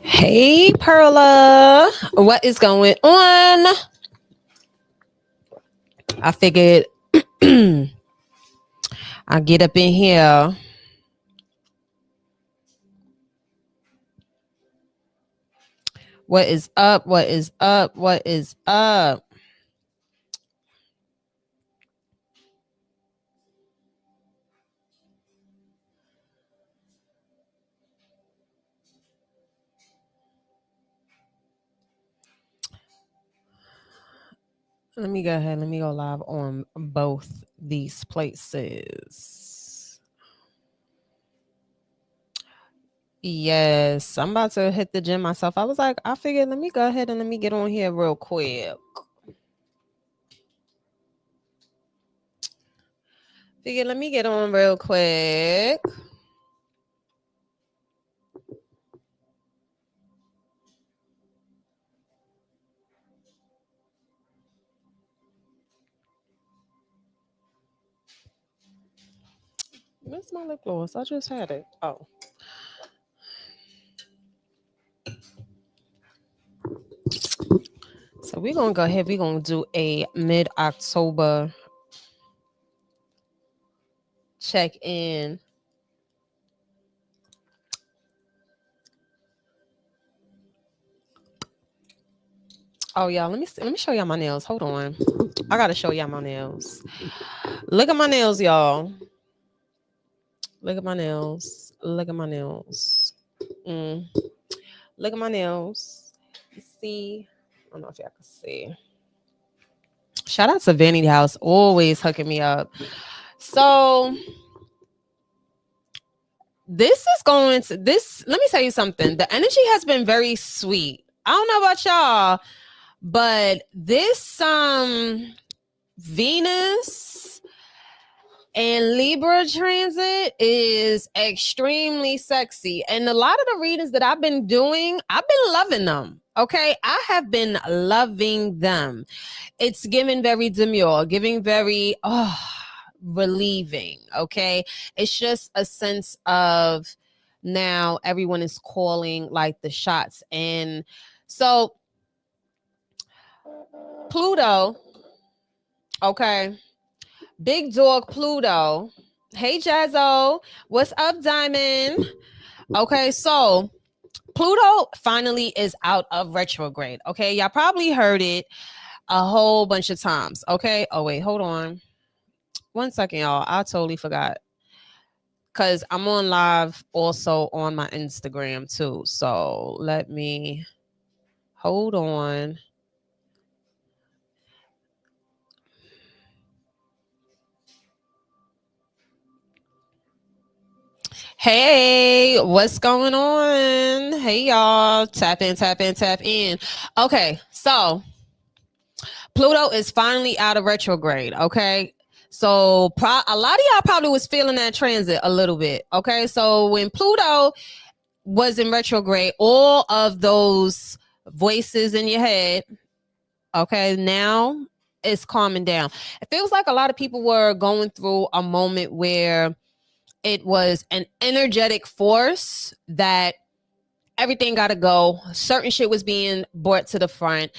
Hey, Perla. What is going on? I figured I'll get up in here. What is up? What is up? What is up? Let me go ahead. Let me go live on both these places. Yes, I'm about to hit the gym myself. I was like, I figured let me go ahead and let me get on here real quick. Figured let me get on real quick. Where's my lip gloss? I just had it. Oh. So we're gonna go ahead. We're gonna do a mid-October check-in. Oh y'all, let me show y'all my nails. Hold on. I gotta show y'all my nails. Look at my nails, y'all. Look at my nails. Look at my nails. Look at my nails. You see? I don't know if y'all can see. Shout out to Vanity House, always hooking me up. So this is going to this. Let me tell you something. The energy has been very sweet. I don't know about y'all, but this Venus and Libra transit is extremely sexy. And a lot of the readings that I've been doing, I've been loving them. Okay. I have been loving them. It's giving very demure, giving very relieving. Okay. It's just a sense of now everyone is calling like the shots. And so Pluto, okay. Big dog Pluto. Hey, Jazzo. What's up, Diamond? Okay, so Pluto finally is out of retrograde. Okay, y'all probably heard it a whole bunch of times. Okay, oh, wait, hold on. 1 second, y'all. I totally forgot. Because I'm on live also on my Instagram too. So let me hold on. Hey, what's going on? Hey, y'all. Tap in, tap in, tap in. Okay, so Pluto is finally out of retrograde. Okay. So a lot of y'all probably was feeling that transit a little bit. Okay. So when Pluto was in retrograde, all of those voices in your head, okay, now it's calming down. It feels like a lot of people were going through a moment where it was an energetic force that everything got to go. Certain shit was being brought to the front,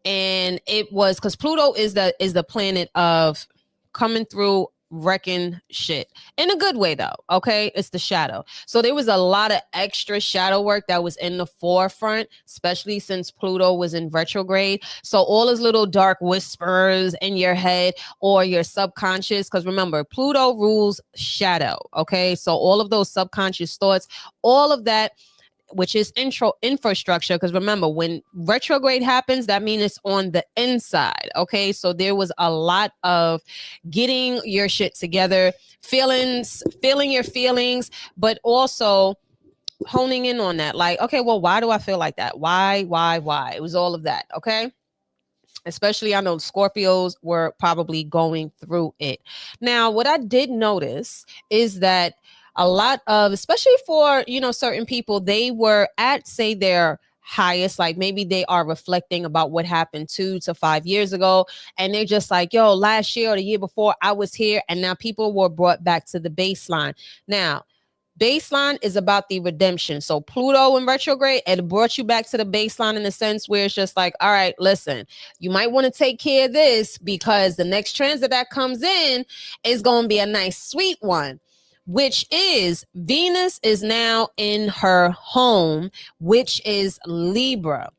and it was because Pluto is the planet of coming through, wrecking shit in a good way though. Okay, it's the shadow. So there was a lot of extra shadow work that was in the forefront, especially since Pluto was in retrograde. So all those little dark whispers in your head or your subconscious, because remember, Pluto rules shadow. Okay, so all of those subconscious thoughts, all of that, which is infrastructure, because remember, when retrograde happens, that means it's on the inside. Okay, so there was a lot of getting your shit together, feeling your feelings, but also honing in on that, like, okay, well, why do I feel like that? Why it was all of that. Okay, especially I know Scorpios were probably going through it. Now, what I did notice is that a lot of, especially for, certain people, they were at, say, their highest, like maybe they are reflecting about what happened 2 to 5 years ago, and they're just like, yo, last year or the year before I was here, and now people were brought back to the baseline. Now, Baseline is about the redemption. So Pluto in retrograde, it brought you back to the baseline in a sense where it's just like, all right, listen, you might want to take care of this because the next transit that comes in is going to be a nice sweet one, which is Venus is now in her home, which is Libra.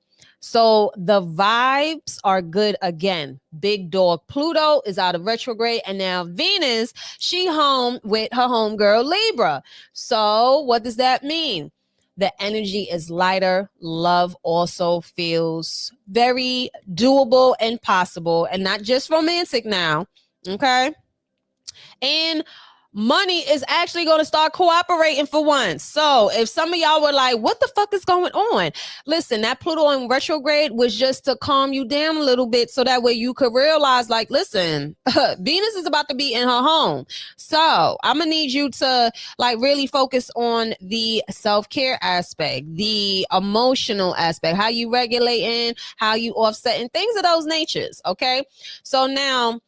So the vibes are good again. Big dog Pluto is out of retrograde, and now Venus, she home with her homegirl Libra. So what does that mean? The energy is lighter. Love also feels very doable and possible, and not just romantic now. Okay. And money is actually going to start cooperating for once. So if some of y'all were like, what the fuck is going on? Listen, that Pluto in retrograde was just to calm you down a little bit so that way you could realize, like, listen, Venus is about to be in her home. So I'm going to need you to like really focus on the self-care aspect, the emotional aspect, how you regulating, how you offsetting, things of those natures. Okay. So now,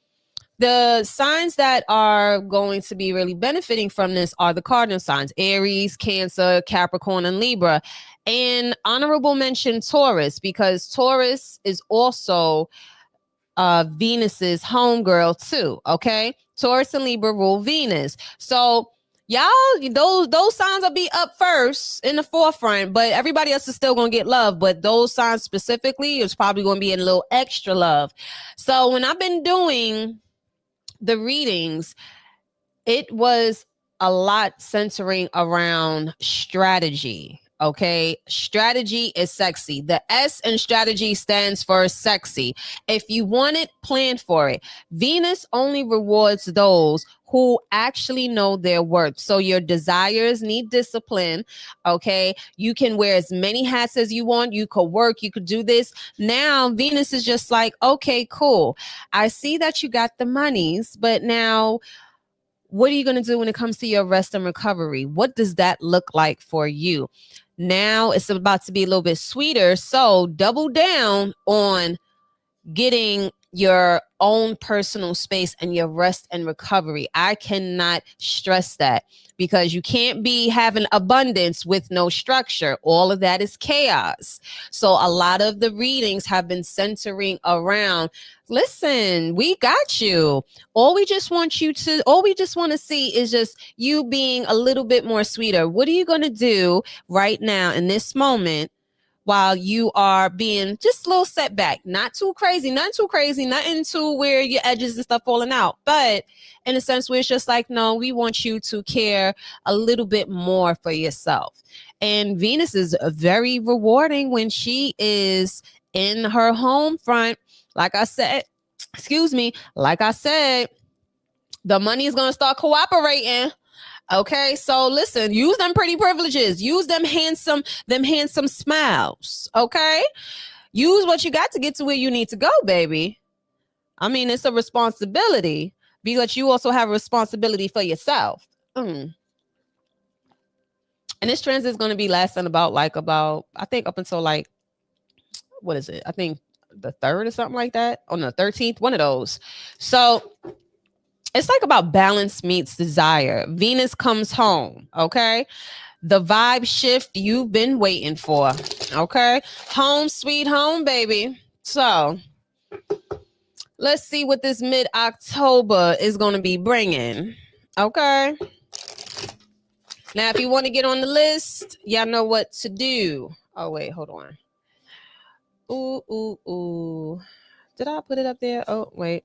the signs that are going to be really benefiting from this are the cardinal signs: Aries, Cancer, Capricorn, and Libra. And honorable mention Taurus, because Taurus is also Venus's homegirl too. Okay, Taurus and Libra rule Venus. So y'all, those signs will be up first in the forefront, but everybody else is still gonna get love. But those signs specifically is probably gonna be in a little extra love. So when I've been doing the readings, it was a lot centering around strategy. Okay, strategy is sexy. The S in strategy stands for sexy. If you want it, plan for it. Venus only rewards those who actually know their worth. So your desires need discipline. Okay, you can wear as many hats as you want. You could work, you could do this. Now Venus is just like, okay, cool, I see that you got the monies, but now what are you going to do when it comes to your rest and recovery? What does that look like for you? Now it's about to be a little bit sweeter. So double down on getting your own personal space and your rest and recovery. I cannot stress that, because you can't be having abundance with no structure. All of that is chaos. So a lot of the readings have been centering around, listen, we got you. All we just want to see is just you being a little bit more sweeter. What are you going to do right now in this moment while you are being just a little setback? Not too crazy, nothing to where your edges and stuff falling out, but in a sense where it's just like, no, we want you to care a little bit more for yourself. And Venus is very rewarding when she is in her home front. Like I said, the money is going to start cooperating. Okay, so listen, use them pretty privileges, use them handsome smiles. Okay, use what you got to get to where you need to go, baby. I mean, it's a responsibility, because you also have a responsibility for yourself. And this transit is going to be lasting about I think up until like, what is it? I think the 3rd or something like that, on the 13th, one of those. So it's like about balance meets desire. Venus comes home. Okay, the vibe shift you've been waiting for. Okay, home sweet home, baby. So let's see what this mid-October is going to be bringing. Okay, now if you want to get on the list, y'all know what to do. Oh wait, hold on. Ooh, did I put it up there? Oh wait.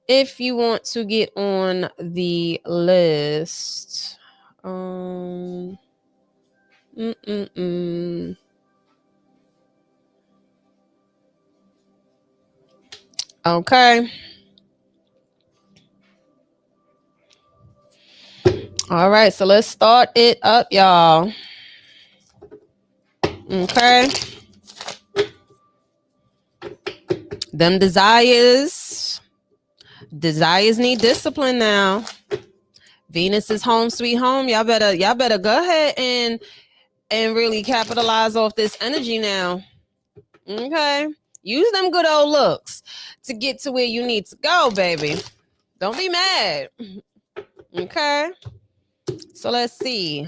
If you want to get on the list, okay. All right, so let's start it up, y'all. Okay. Them desires need discipline now. Venus is home sweet home. Y'all better go ahead and really capitalize off this energy now. Okay, use them good old looks to get to where you need to go, baby. Don't be mad. Okay, So let's see.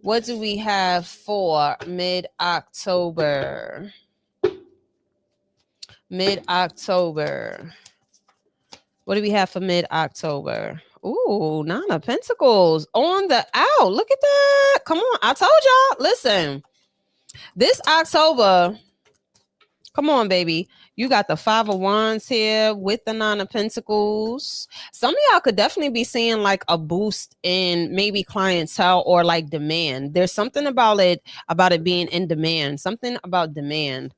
What do we have for mid-October? Mid-October. What do we have for mid-October? Ooh, Nine of Pentacles on the out. Look at that. Come on. I told y'all. Listen, this October, come on, baby. You got the Five of Wands here with the Nine of Pentacles. Some of y'all could definitely be seeing like a boost in maybe clientele or like demand. There's something about it being in demand. Something about demand.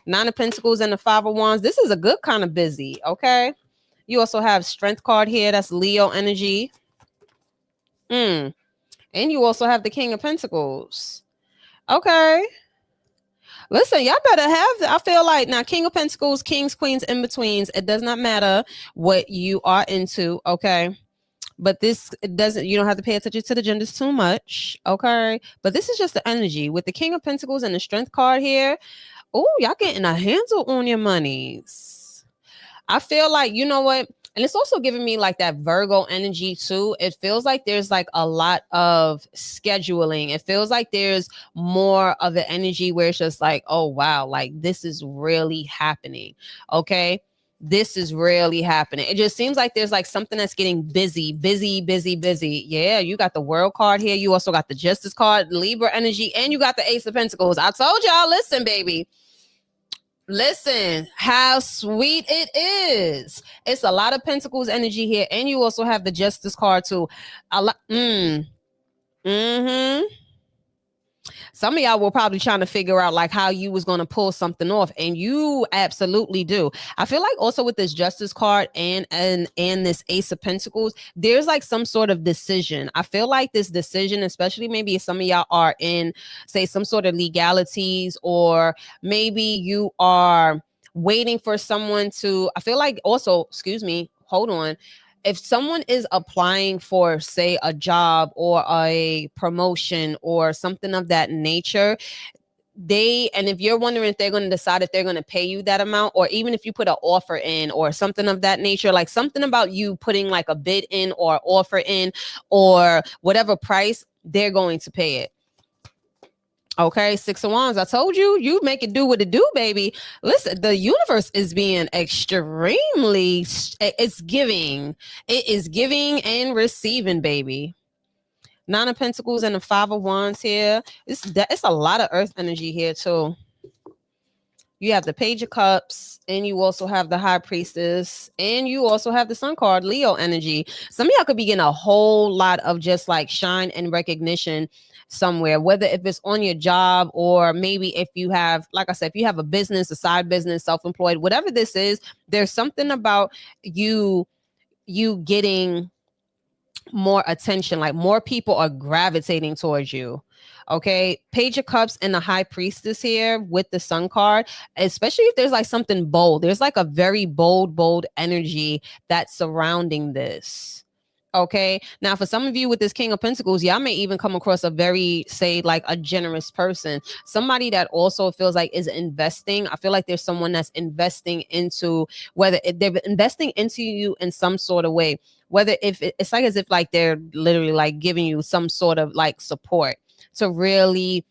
Nine of Pentacles and the Five of Wands. This is a good kind of busy, okay? You also have Strength card here. That's Leo energy. And you also have the King of Pentacles. Okay. Listen, y'all better have, I feel like now King of Pentacles, Kings, Queens, in betweens. It does not matter what you are into, okay? But this, it doesn't, you don't have to pay attention to the genders too much, okay? But this is just the energy with the King of Pentacles and the Strength card here. Oh, y'all getting a handle on your monies. I feel like, you know what? And it's also giving me like that Virgo energy too. It feels like there's like a lot of scheduling. It feels like there's more of the energy where it's just like, oh, wow, like this is really happening. Okay. This is really happening. It just seems like there's like something that's getting busy. Yeah, you got the World card here. You also got the Justice card, Libra energy, and you got the Ace of Pentacles. I told y'all, listen, baby. Listen, how sweet it is. It's a lot of Pentacles energy here. And you also have the Justice card too. A lot. Some of y'all were probably trying to figure out like how you was going to pull something off, and you absolutely do. I feel like also with this Justice card and this Ace of Pentacles, there's like some sort of decision. I feel like this decision, especially maybe some of y'all are in, say, some sort of legalities, or maybe you are waiting for someone to, I feel like also, excuse me, hold on. If someone is applying for, say, a job or a promotion or something of that nature, and if you're wondering if they're going to decide if they're going to pay you that amount, or even if you put an offer in or something of that nature, like something about you putting like a bid in or offer in or whatever price, they're going to pay it. Okay, Six of Wands. I told you, you make it do what it do, baby. Listen, the universe is being extremely, it's giving. It is giving and receiving, baby. Nine of Pentacles and the Five of Wands here. It's a lot of earth energy here too. You have the Page of Cups, and you also have the High Priestess, and you also have the Sun card, Leo energy. Some of y'all could be getting a whole lot of just like shine and recognition somewhere, whether if it's on your job or maybe if you have, like I said, if you have a business, a side business, self-employed, whatever this is, there's something about you getting more attention, like more people are gravitating towards you. Okay, Page of Cups and the High Priestess here with the Sun card, especially if there's like something bold. There's like a very bold energy that's surrounding this. Okay, now for some of you with this King of Pentacles, y'all may even come across a very, say, like a generous person, somebody that also feels like is investing. I feel like there's someone that's investing into, whether they're investing into you in some sort of way, whether if it's like as if like they're literally like giving you some sort of like support to really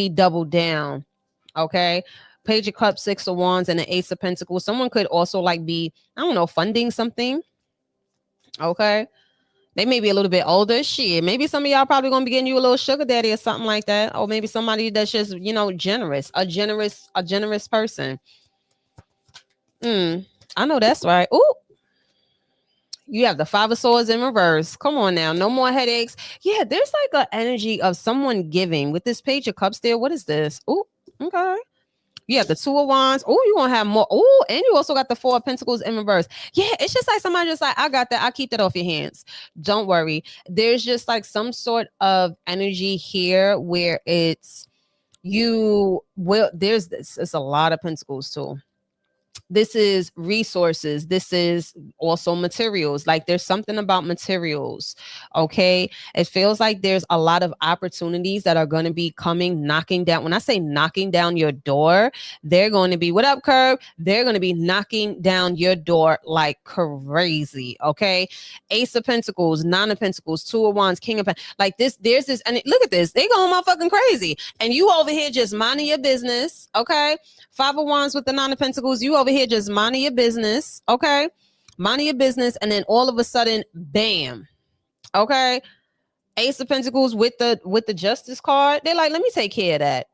double down. Okay, Page of Cups, Six of Wands, and the Ace of Pentacles. Someone could also like be, I don't know, funding something. Okay, they may be a little bit older. Shit, maybe some of y'all probably gonna be getting you a little sugar daddy or something like that, or maybe somebody that's just, you know, generous, a generous person. I know that's right. Ooh, you have the Five of Swords in reverse. Come on now, no more headaches. Yeah, there's like an energy of someone giving with this Page of Cups there. What is this? Ooh, okay. You have the Two of Wands. Oh, you're gonna have more. Oh, and you also got the Four of Pentacles in reverse. Yeah, it's just like somebody just like, I got that. I keep that off your hands. Don't worry. There's just like some sort of energy here where it's you will. There's this. It's a lot of Pentacles too. This is resources. This is also materials. Like there's something about materials. Okay. It feels like there's a lot of opportunities that are going to be coming, knocking down. When I say knocking down your door, they're going to be, what up, Curb? They're going to be knocking down your door like crazy. Okay. Ace of Pentacles, Nine of Pentacles, Two of Wands, King of Pentacles. Like this, there's this, and look at this. They going motherfucking crazy. And you over here just minding your business. Okay. Five of Wands with the Nine of Pentacles. You over here just minding your business. Okay. Minding your business. And then all of a sudden, bam. Okay. Ace of Pentacles with the Justice card. They're like, let me take care of that.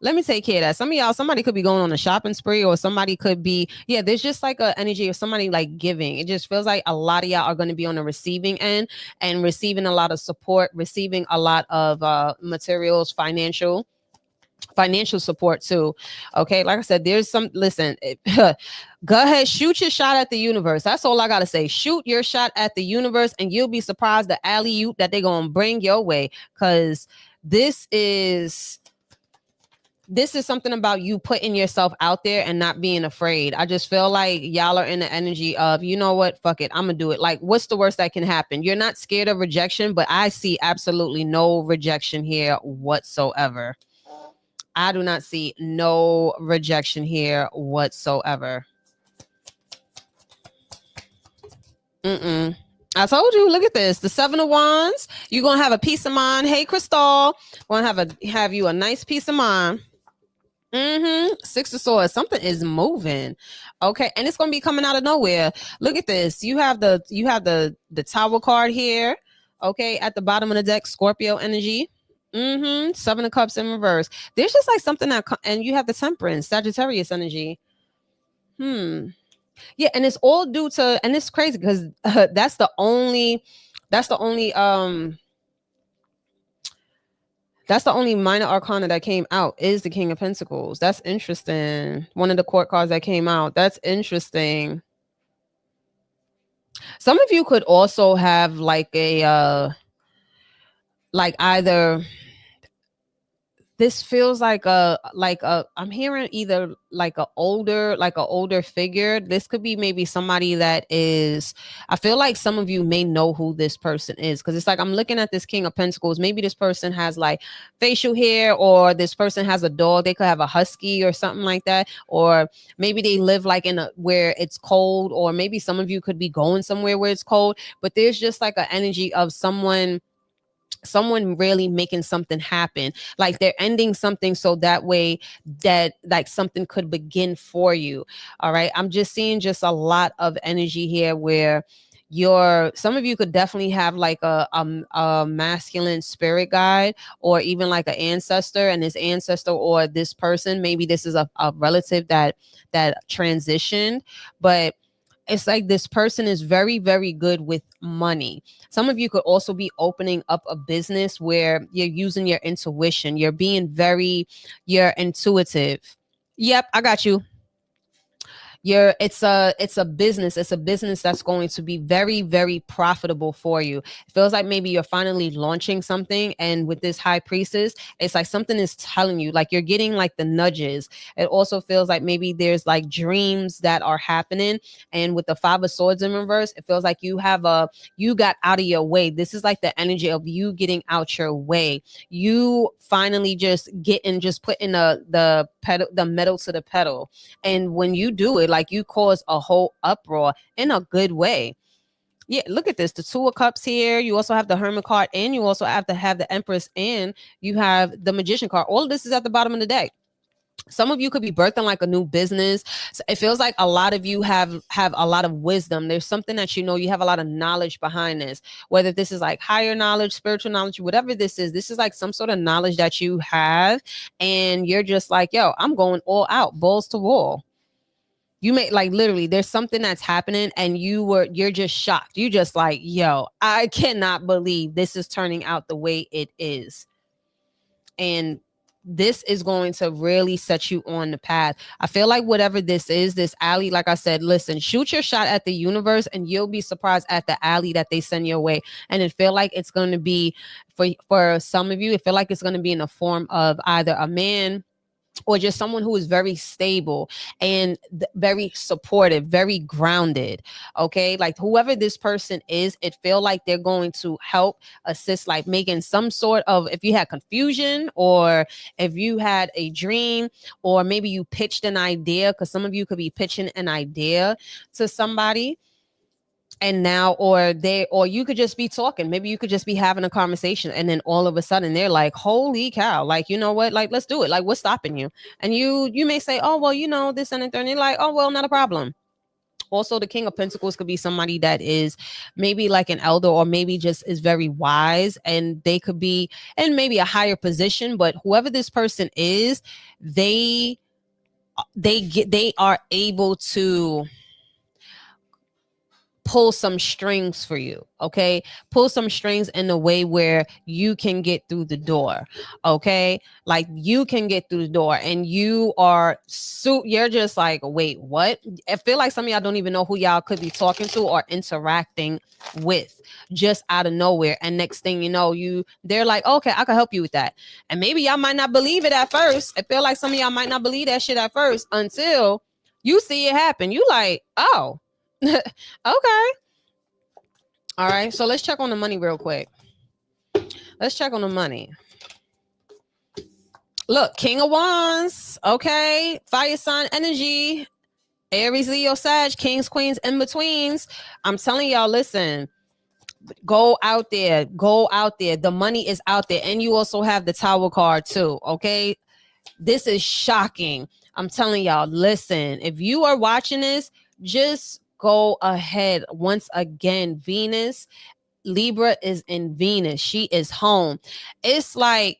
Let me take care of that. Some of y'all, somebody could be going on a shopping spree, or somebody could be, yeah, there's just like an energy of somebody like giving. It just feels like a lot of y'all are going to be on the receiving end and receiving a lot of support, receiving a lot of materials, financial support too. Okay, like I said, there's some, listen, go ahead, shoot your shot at the universe. That's all I gotta say. Shoot your shot at the universe, and you'll be surprised the alley-oop that they're gonna bring your way, because this is something about you putting yourself out there and not being afraid. I just feel like y'all are in the energy of, you know what, fuck it, I'm gonna do it. Like, what's the worst that can happen? You're not scared of rejection, but I see absolutely no rejection here whatsoever. I do not see no rejection here whatsoever. I told you, look at this. The Seven of Wands. You're going to have a peace of mind. Hey, Crystal. Going to have you a nice peace of mind. Six of Swords. Something is moving. Okay. And it's going to be coming out of nowhere. Look at this. You have the Tower card here. Okay. At the bottom of the deck, Scorpio energy. Seven of Cups in reverse. There's just like something that, and you have the Temperance, Sagittarius energy. Yeah, and it's all due to, and it's crazy because that's the only minor arcana that came out is the King of Pentacles. That's interesting. One of the court cards that came out. That's interesting. Some of you could also have like a like either, this feels like I'm hearing either like a older figure. This could be maybe somebody that is, I feel like some of you may know who this person is, because it's like I'm looking at this King of Pentacles. Maybe this person has like facial hair, or this person has a dog. They could have a husky or something like that, or maybe they live like in a where it's cold, or maybe some of you could be going somewhere where it's cold. But there's just like an energy of someone really making something happen, like they're ending something so that way that like something could begin for you. All right, I'm just seeing just a lot of energy here where some of you could definitely have like a masculine spirit guide, or even like an ancestor, and this ancestor or this person, maybe this is a relative that transitioned, but it's like this person is very, very good with money. Some of you could also be opening up a business where you're using your intuition. You're intuitive. Yep, I got you. It's a business that's going to be very, very profitable for you. It feels like maybe you're finally launching something, and with this High Priestess, it's like something is telling you, like you're getting like the nudges. It also feels like maybe there's like dreams that are happening, and with the Five of Swords in reverse, it feels like you got out of your way. This is like the energy of you getting out your way. You finally just putting the metal to the pedal. And when you do it, like you cause a whole uproar in a good way. Yeah, look at this. The Two of Cups here. You also have the Hermit card, and you also have to have the Empress, and you have the Magician card. All of this is at the bottom of the deck. Some of you could be birthing like a new business. So it feels like a lot of you have a lot of wisdom. There's something that you have a lot of knowledge behind this, whether this is like higher knowledge, spiritual knowledge, whatever this is like some sort of knowledge that you have, and you're just like, yo, I'm going all out, balls to wall. You may like literally there's something that's happening, and you're just shocked. You just like, yo, I cannot believe this is turning out the way it is. And this is going to really set you on the path. I feel like whatever this is, this alley, like I said, listen, shoot your shot at the universe, and you'll be surprised at the alley that they send your way. And it feel like it's going to be for some of you, it feel like it's going to be in the form of either a man or just someone who is very stable and very supportive, very grounded. Okay, like whoever this person is, it feel like they're going to help assist, like making some sort of, if you had confusion or if you had a dream or maybe you pitched an idea, because some of you could be pitching an idea to somebody, and now, or you could just be talking, maybe you could just be having a conversation, and then all of a sudden they're like, holy cow, like, you know what, like, let's do it, like, what's stopping you? And you may say, oh well, you know, this and that, and you're like, oh well, not a problem. Also, the King of Pentacles could be somebody that is maybe like an elder, or maybe just is very wise, and they could be in maybe a higher position. But whoever this person is, they are able to pull some strings for you. Okay, pull some strings in a way where you can get through the door. Okay, like you can get through the door, and you're just like, wait, what? I feel like some of y'all don't even know who y'all could be talking to or interacting with, just out of nowhere. And next thing you know, they're like, okay, I can help you with that. And maybe y'all might not believe it at first. I feel like some of y'all might not believe that shit at first until you see it happen. You like, oh, okay. All right. So let's check on the money real quick. Let's check on the money. Look, King of Wands. Okay. Fire sign energy. Aries, Leo, Sag, kings, queens, in betweens. I'm telling y'all, listen, go out there. Go out there. The money is out there. And you also have the Tower card too. Okay. This is shocking. I'm telling y'all, listen, if you are watching this, just go ahead. Once again, Venus, Libra is in Venus. She is home. It's like,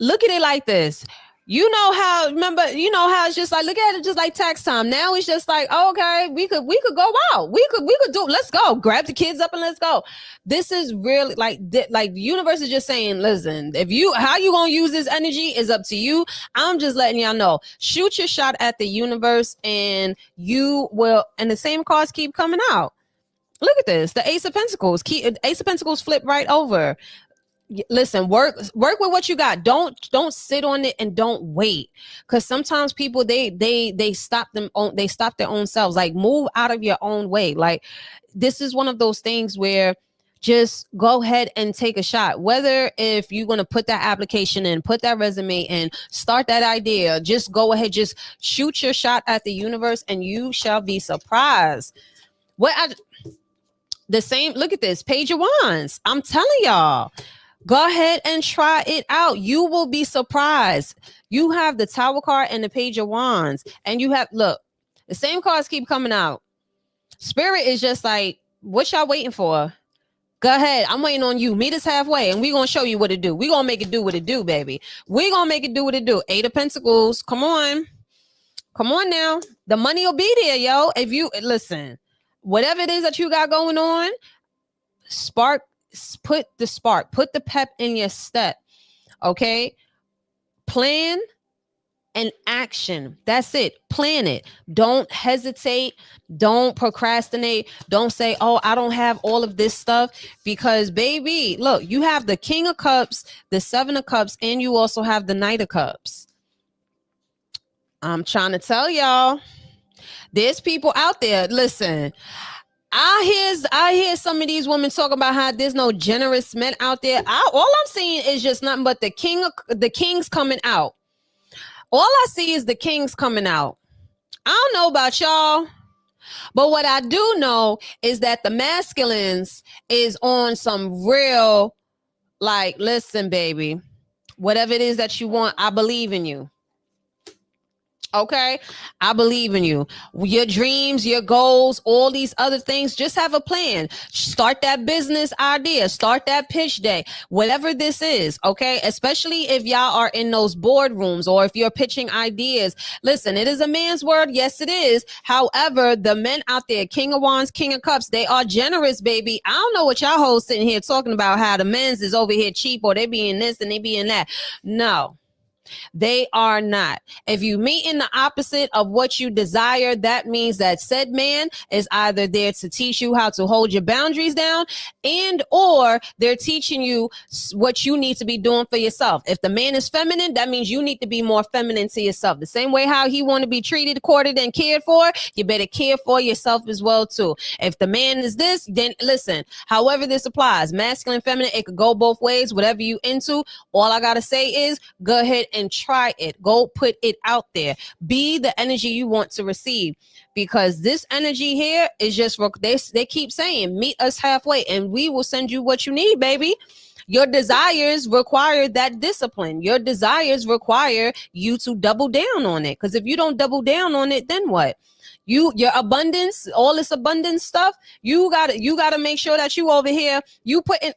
look at it like this. You know how it's just like, look at it just like tax time. Now it's just like, okay, we could go out. We could do, let's go. Grab the kids up and let's go. This is really like the universe is just saying, listen, how you gonna use this energy is up to you. I'm just letting y'all know. Shoot your shot at the universe and you will, and the same cards keep coming out. Look at this. The Ace of Pentacles. Ace of Pentacles flip right over. Listen, work with what you got. Don't sit on it and don't wait, because sometimes people they stop their own selves. Like, move out of your own way. Like, this is one of those things where just go ahead and take a shot. Whether if you're going to put that application in, put that resume in, start that idea, just go ahead, just shoot your shot at the universe and you shall be surprised. Look at this Page of Wands. I'm telling y'all, go ahead and try it out. You will be surprised. You have the Tower card and the Page of Wands. And you have, look, the same cards keep coming out. Spirit is just like, what y'all waiting for? Go ahead. I'm waiting on you. Meet us halfway and we're going to show you what to do. We're going to make it do what it do, baby. We're going to make it do what it do. Eight of Pentacles. Come on. Come on now. The money will be there, yo. If you, listen, whatever it is that you got going on, put the pep in your step. Okay, plan and action. That's it. Plan it. Don't hesitate. Don't procrastinate. Don't say, oh, I don't have all of this stuff, because baby, look, you have the King of Cups, the Seven of Cups, and you also have the Knight of Cups. I'm trying to tell y'all, there's people out there. Listen, I hear some of these women talk about how there's no generous men out there. All I'm seeing is just nothing but the kings coming out. All I see is the kings coming out. I don't know about y'all, but what I do know is that the masculines is on some real, like, listen, baby, whatever it is that you want, I believe in you. Okay, I believe in you. Your dreams, your goals, all these other things, just have a plan. Start that business idea. Start that pitch day, whatever this is. Okay, especially if y'all are in those boardrooms or if you're pitching ideas. Listen, it is a man's world. Yes, it is. However, the men out there, King of Wands, King of Cups, they are generous, baby. I don't know what y'all hoes sitting here talking about how the men's is over here cheap or they being this and they being that. No. They are not. If you meet in the opposite of what you desire, that means that said man is either there to teach you how to hold your boundaries down, and or they're teaching you what you need to be doing for yourself. If the man is feminine, that means you need to be more feminine to yourself. The same way how he want to be treated, courted, and cared for, you better care for yourself as well too. If the man is this, then listen, however this applies, masculine, feminine, it could go both ways, whatever you into. All I gotta say is go ahead and try it. Go put it out there. Be the energy you want to receive, because this energy here is just for they keep saying meet us halfway and we will send you what you need, baby. Your desires require that discipline. Your desires require you to double down on it, because if you don't double down on it, then what? Your abundance, all this abundance stuff, you gotta make sure that you over here, you put in,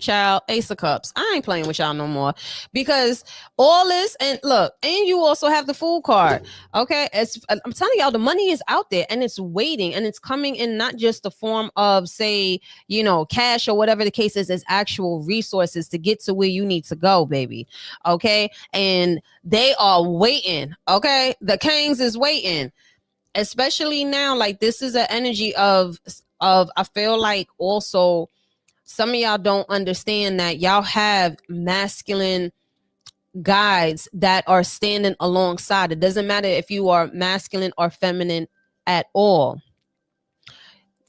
child, Ace of Cups. I ain't playing with y'all no more, because all this, and look, and you also have the Fool card. Okay, I'm telling y'all, the money is out there and it's waiting, and it's coming in not just the form of, say, cash or whatever the case is, as actual resources to get to where you need to go, baby. Okay, and they are waiting. Okay, the Kings is waiting, especially now. Like, this is an energy of I feel like also some of y'all don't understand that y'all have masculine guides that are standing alongside. It doesn't matter if you are masculine or feminine at all.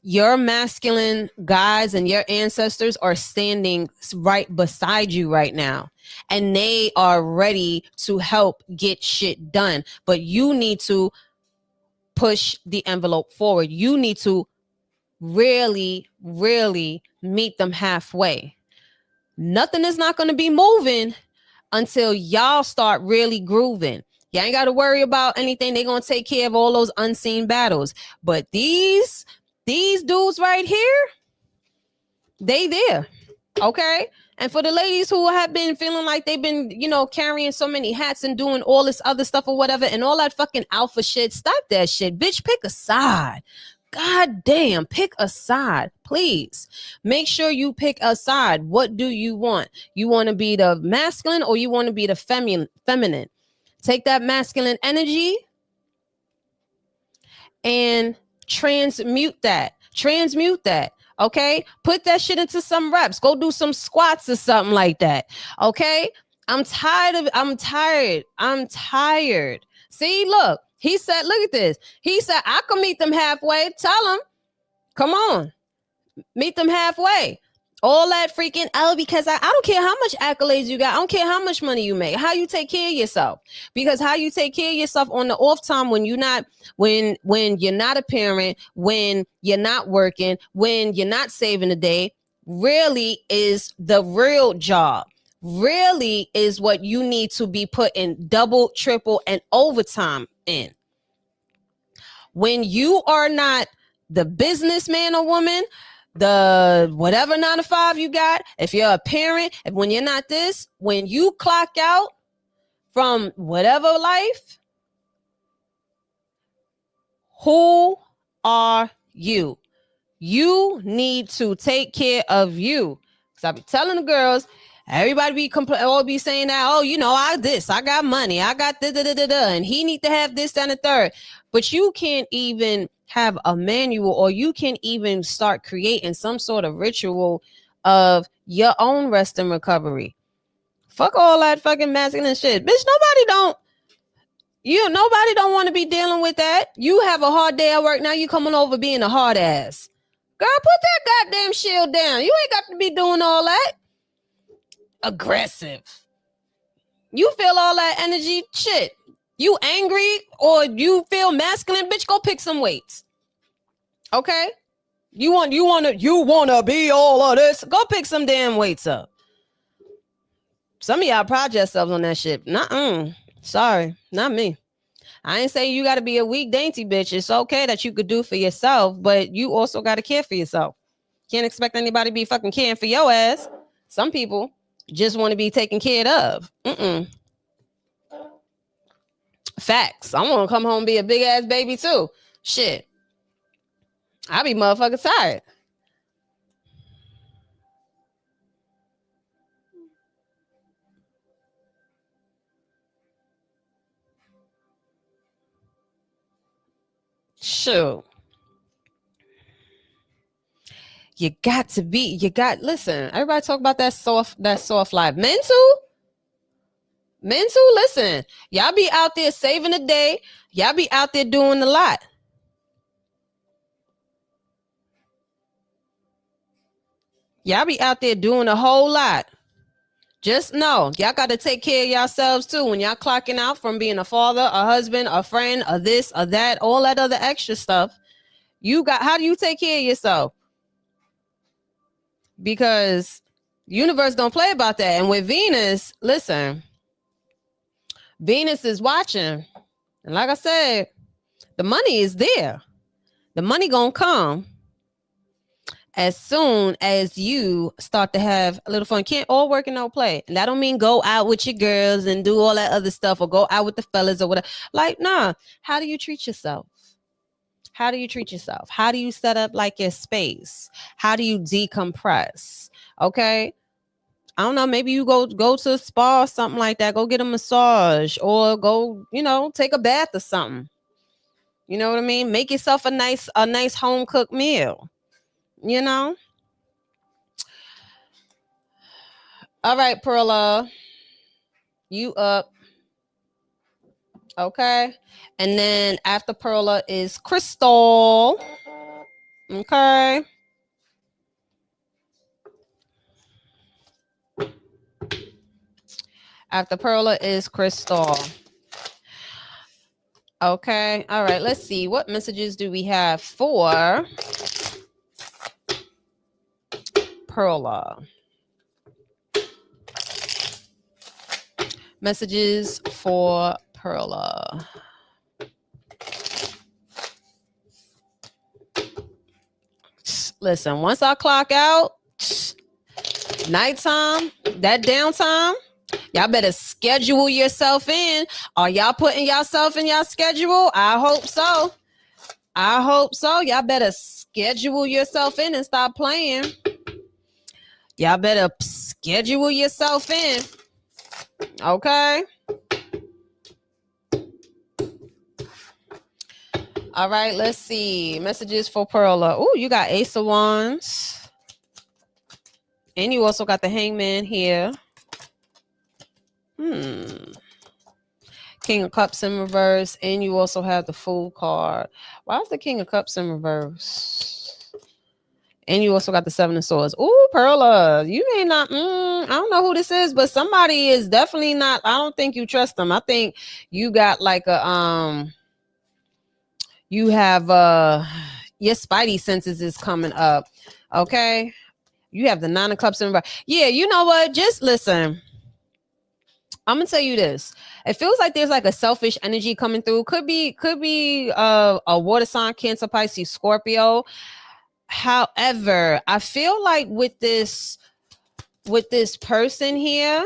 Your masculine guides and your ancestors are standing right beside you right now, and they are ready to help get shit done. But you need to push the envelope forward. You need to really, really meet them halfway. Nothing is not going to be moving until y'all start really grooving. You ain't got to worry about anything. They're going to take care of all those unseen battles. But these dudes right here, they there. Okay. And for the ladies who have been feeling like they've been, carrying so many hats and doing all this other stuff or whatever, and all that fucking alpha shit, stop that shit. Bitch, pick a side. God damn, pick a side, please. Make sure you pick a side. What do you want? You want to be the masculine or you want to be the feminine? Take that masculine energy and transmute that. Okay, put that shit into some reps. Go do some squats or something like that. Okay, I'm tired. See, look, he said, look at this. He said, I can meet them halfway. Tell them, come on, meet them halfway. All that freaking, because I don't care how much accolades you got. I don't care how much money you make, how you take care of yourself. Because how you take care of yourself on the off time, when you're not, when you're not a parent, when you're not working, when you're not saving a day, really is the real job. Really is what you need to be putting double, triple, and overtime in. When you are not the businessman or woman, the whatever 9 to 5 you got, if you're a parent, when you're not this, when you clock out from whatever life, who are you? You need to take care of you. Because I be telling the girls, everybody all be saying that, I got money, I got and he need to have this and the third. But you can't even have a manual, or you can even start creating some sort of ritual of your own rest and recovery. Fuck all that fucking masculine shit. Bitch, nobody don't want to be dealing with that. You have a hard day at work, now you coming over being a hard ass. Girl, put that goddamn shield down. You ain't got to be doing all that. Aggressive. You feel all that energy? Shit. You angry or you feel masculine? Bitch, go pick some weights. Okay? You wanna be all of this? Go pick some damn weights up. Some of y'all pride yourselves on that shit. Nuh-uh. Sorry, not me. I ain't saying you got to be a weak, dainty bitch. It's okay that you could do for yourself, but you also got to care for yourself. Can't expect anybody to be fucking caring for your ass. Some people just want to be taken care of. Facts. I want to come home and be a big ass baby too. Shit. I be motherfucking tired. Shoot. Listen, everybody talk about that soft life. Mental, listen, y'all be out there saving the day. Y'all be out there doing a lot. Y'all be out there doing a whole lot. Just know, y'all got to take care of yourselves too. When y'all clocking out from being a father, a husband, a friend, or this, or that, all that other extra stuff, how do you take care of yourself? Because universe don't play about that. And with Venus, listen, Venus is watching. And like I said, the money is there. The money gonna come as soon as you start to have a little fun. Can't all work and no play. And that don't mean go out with your girls and do all that other stuff or go out with the fellas or whatever. Like, nah. How do you treat yourself? How do you treat yourself? How do you set up like your space? How do you decompress? Okay. I don't know, maybe you go to a spa or something like that. Go get a massage or go, take a bath or something. You know what I mean? Make yourself a nice home cooked meal. All right, Perla. You up. Okay. And then after Perla is Crystal. Okay. After Perla is Crystal. Okay. All right. Let's see. What messages do we have for Perla? Messages for Perla. Listen, once I clock out, nighttime, that downtime, y'all better schedule yourself in. Are y'all putting yourself in your schedule? I hope so. Y'all better schedule yourself in and stop playing. Y'all better schedule yourself in. Okay. All right, let's see. Messages for Perla. Oh, you got Ace of Wands. And you also got the Hangman here. King of Cups in reverse. And you also have the Fool card. Why is the King of Cups in reverse? And you also got the Seven of Swords. Ooh, Perla, you may not, I don't know who this is, but somebody is definitely not, I don't think you trust them. I think you got like a, you have, your spidey senses is coming up. Okay. You have the Nine of Cups in reverse. Yeah, you know what? Just listen. I'm gonna tell you this. It feels like there's like a selfish energy coming through. Could be a water sign, Cancer, Pisces, Scorpio. However, I feel like with this person here,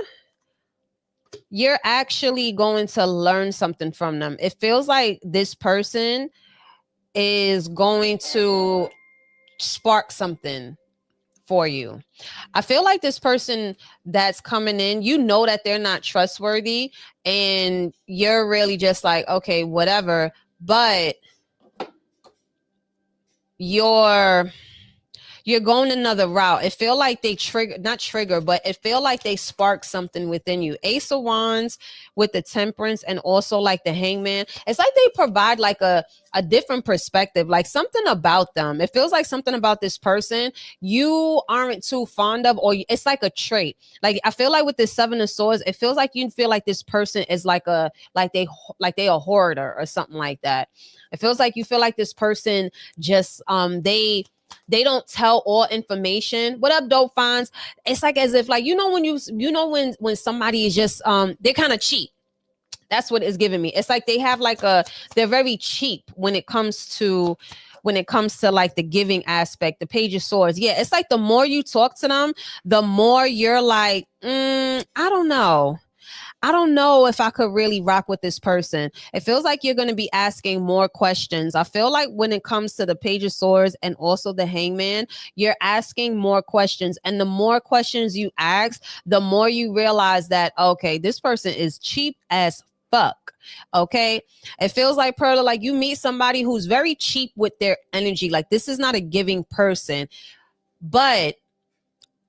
you're actually going to learn something from them. It feels like this person is going to spark something for you. I feel like this person that's coming in, that they're not trustworthy and you're really just like, okay, whatever, but you're going another route. It feel like they but it feel like they spark something within you. Ace of Wands with the Temperance and also like the Hangman. It's like they provide like a different perspective, like something about them. It feels like something about this person you aren't too fond of, or it's like a trait. Like I feel like with the Seven of Swords, it feels like you feel like this person is like they a hoarder or something like that. It feels like you feel like this person just they don't tell all information. What up, Dope Finds? It's like as if like when somebody is just they're kind of cheap. That's what it's giving me. It's like they have like they're very cheap when it comes to like the giving aspect, the Page of Swords. Yeah, it's like the more you talk to them, the more you're like, I don't know. I don't know if I could really rock with this person. It feels like you're going to be asking more questions. I feel like when it comes to the Page of Swords and also the Hangman, you're asking more questions. And the more questions you ask, the more you realize that, okay, this person is cheap as fuck. Okay. It feels like, Perla, like you meet somebody who's very cheap with their energy. Like this is not a giving person. But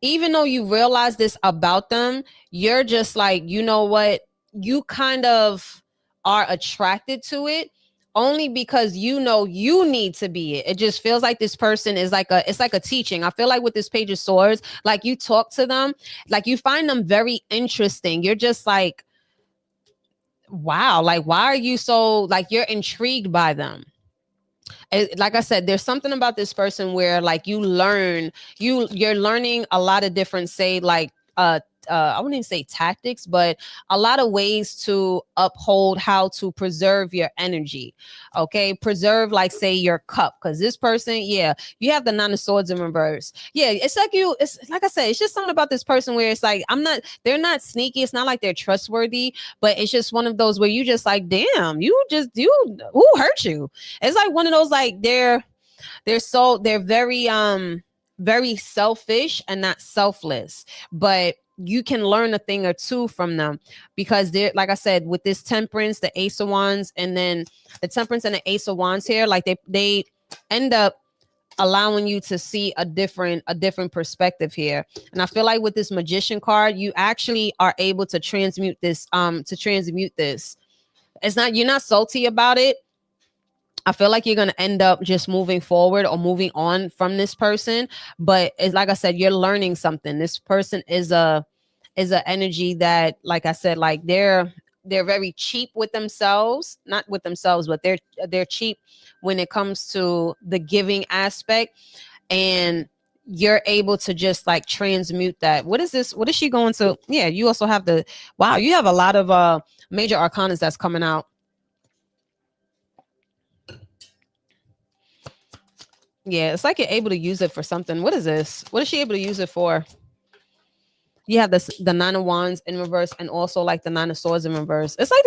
even though you realize this about them, you're just like, you know what? You kind of are attracted to it only because you know you need to be it. It just feels like this person is like it's like a teaching. I feel like with this Page of Swords, like you talk to them, like you find them very interesting. You're just like, wow, like why are you so, like you're intrigued by them? Like I said, there's something about this person where like you're learning a lot of different, say like I wouldn't even say tactics, but a lot of ways to uphold how to preserve your energy. Okay, preserve, like say your cup, because this person, yeah, you have the Nine of Swords in reverse. Yeah, it's like I said, it's just something about this person where it's like they're not sneaky. It's not like they're trustworthy, but it's just one of those where you just like, damn, who hurt you? It's like one of those like they're very selfish and not selfless, but you can learn a thing or two from them because they're, like I said, with this Temperance, the Ace of Wands, and then the Temperance and the Ace of Wands here, like they end up allowing you to see a different perspective here. And I feel like with this Magician card, you actually are able to transmute this. It's not, you're not salty about it. I feel like you're going to end up just moving forward or moving on from this person. But it's like I said, you're learning something. This person is a energy that, like I said, like they're very cheap with themselves, not with themselves, but they're cheap when it comes to the giving aspect. And you're able to just like transmute that. What is this? What is she going to? Yeah, you also have wow, you have a lot of major arcanas that's coming out. Yeah, it's like you're able to use it for something. What is this? What is she able to use it for? You have the Nine of Wands in reverse and also like the Nine of Swords in reverse. It's like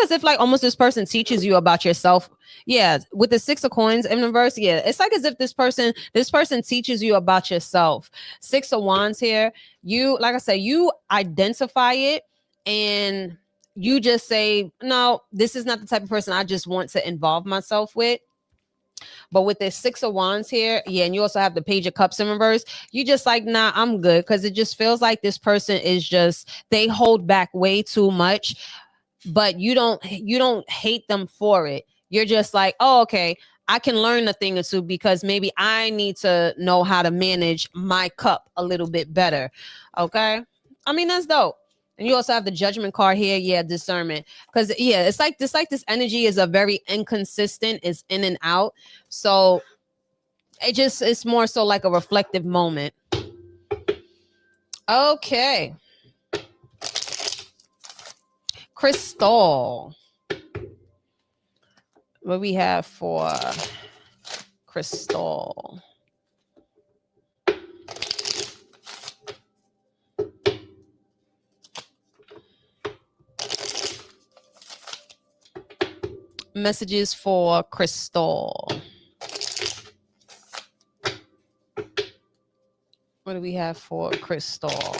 as if like almost this person teaches you about yourself. Yeah, with the Six of Coins in reverse. Yeah, it's like as if this person teaches you about yourself. Six of Wands here. You, like I said, you identify it and you just say, no, this is not the type of person I just want to involve myself with. But with this Six of Wands here, yeah, and you also have the Page of Cups in reverse, you just like, nah, I'm good. Because it just feels like this person is just, they hold back way too much, but you don't hate them for it. You're just like, oh, okay, I can learn a thing or two because maybe I need to know how to manage my cup a little bit better. Okay. I mean, that's dope. And you also have the Judgment card here. Yeah, discernment. Because yeah, it's like this energy is a very inconsistent, it's in and out. So it's more so like a reflective moment. Okay. Crystal. What we have for Crystal? Messages for Crystal. What do we have for Crystal?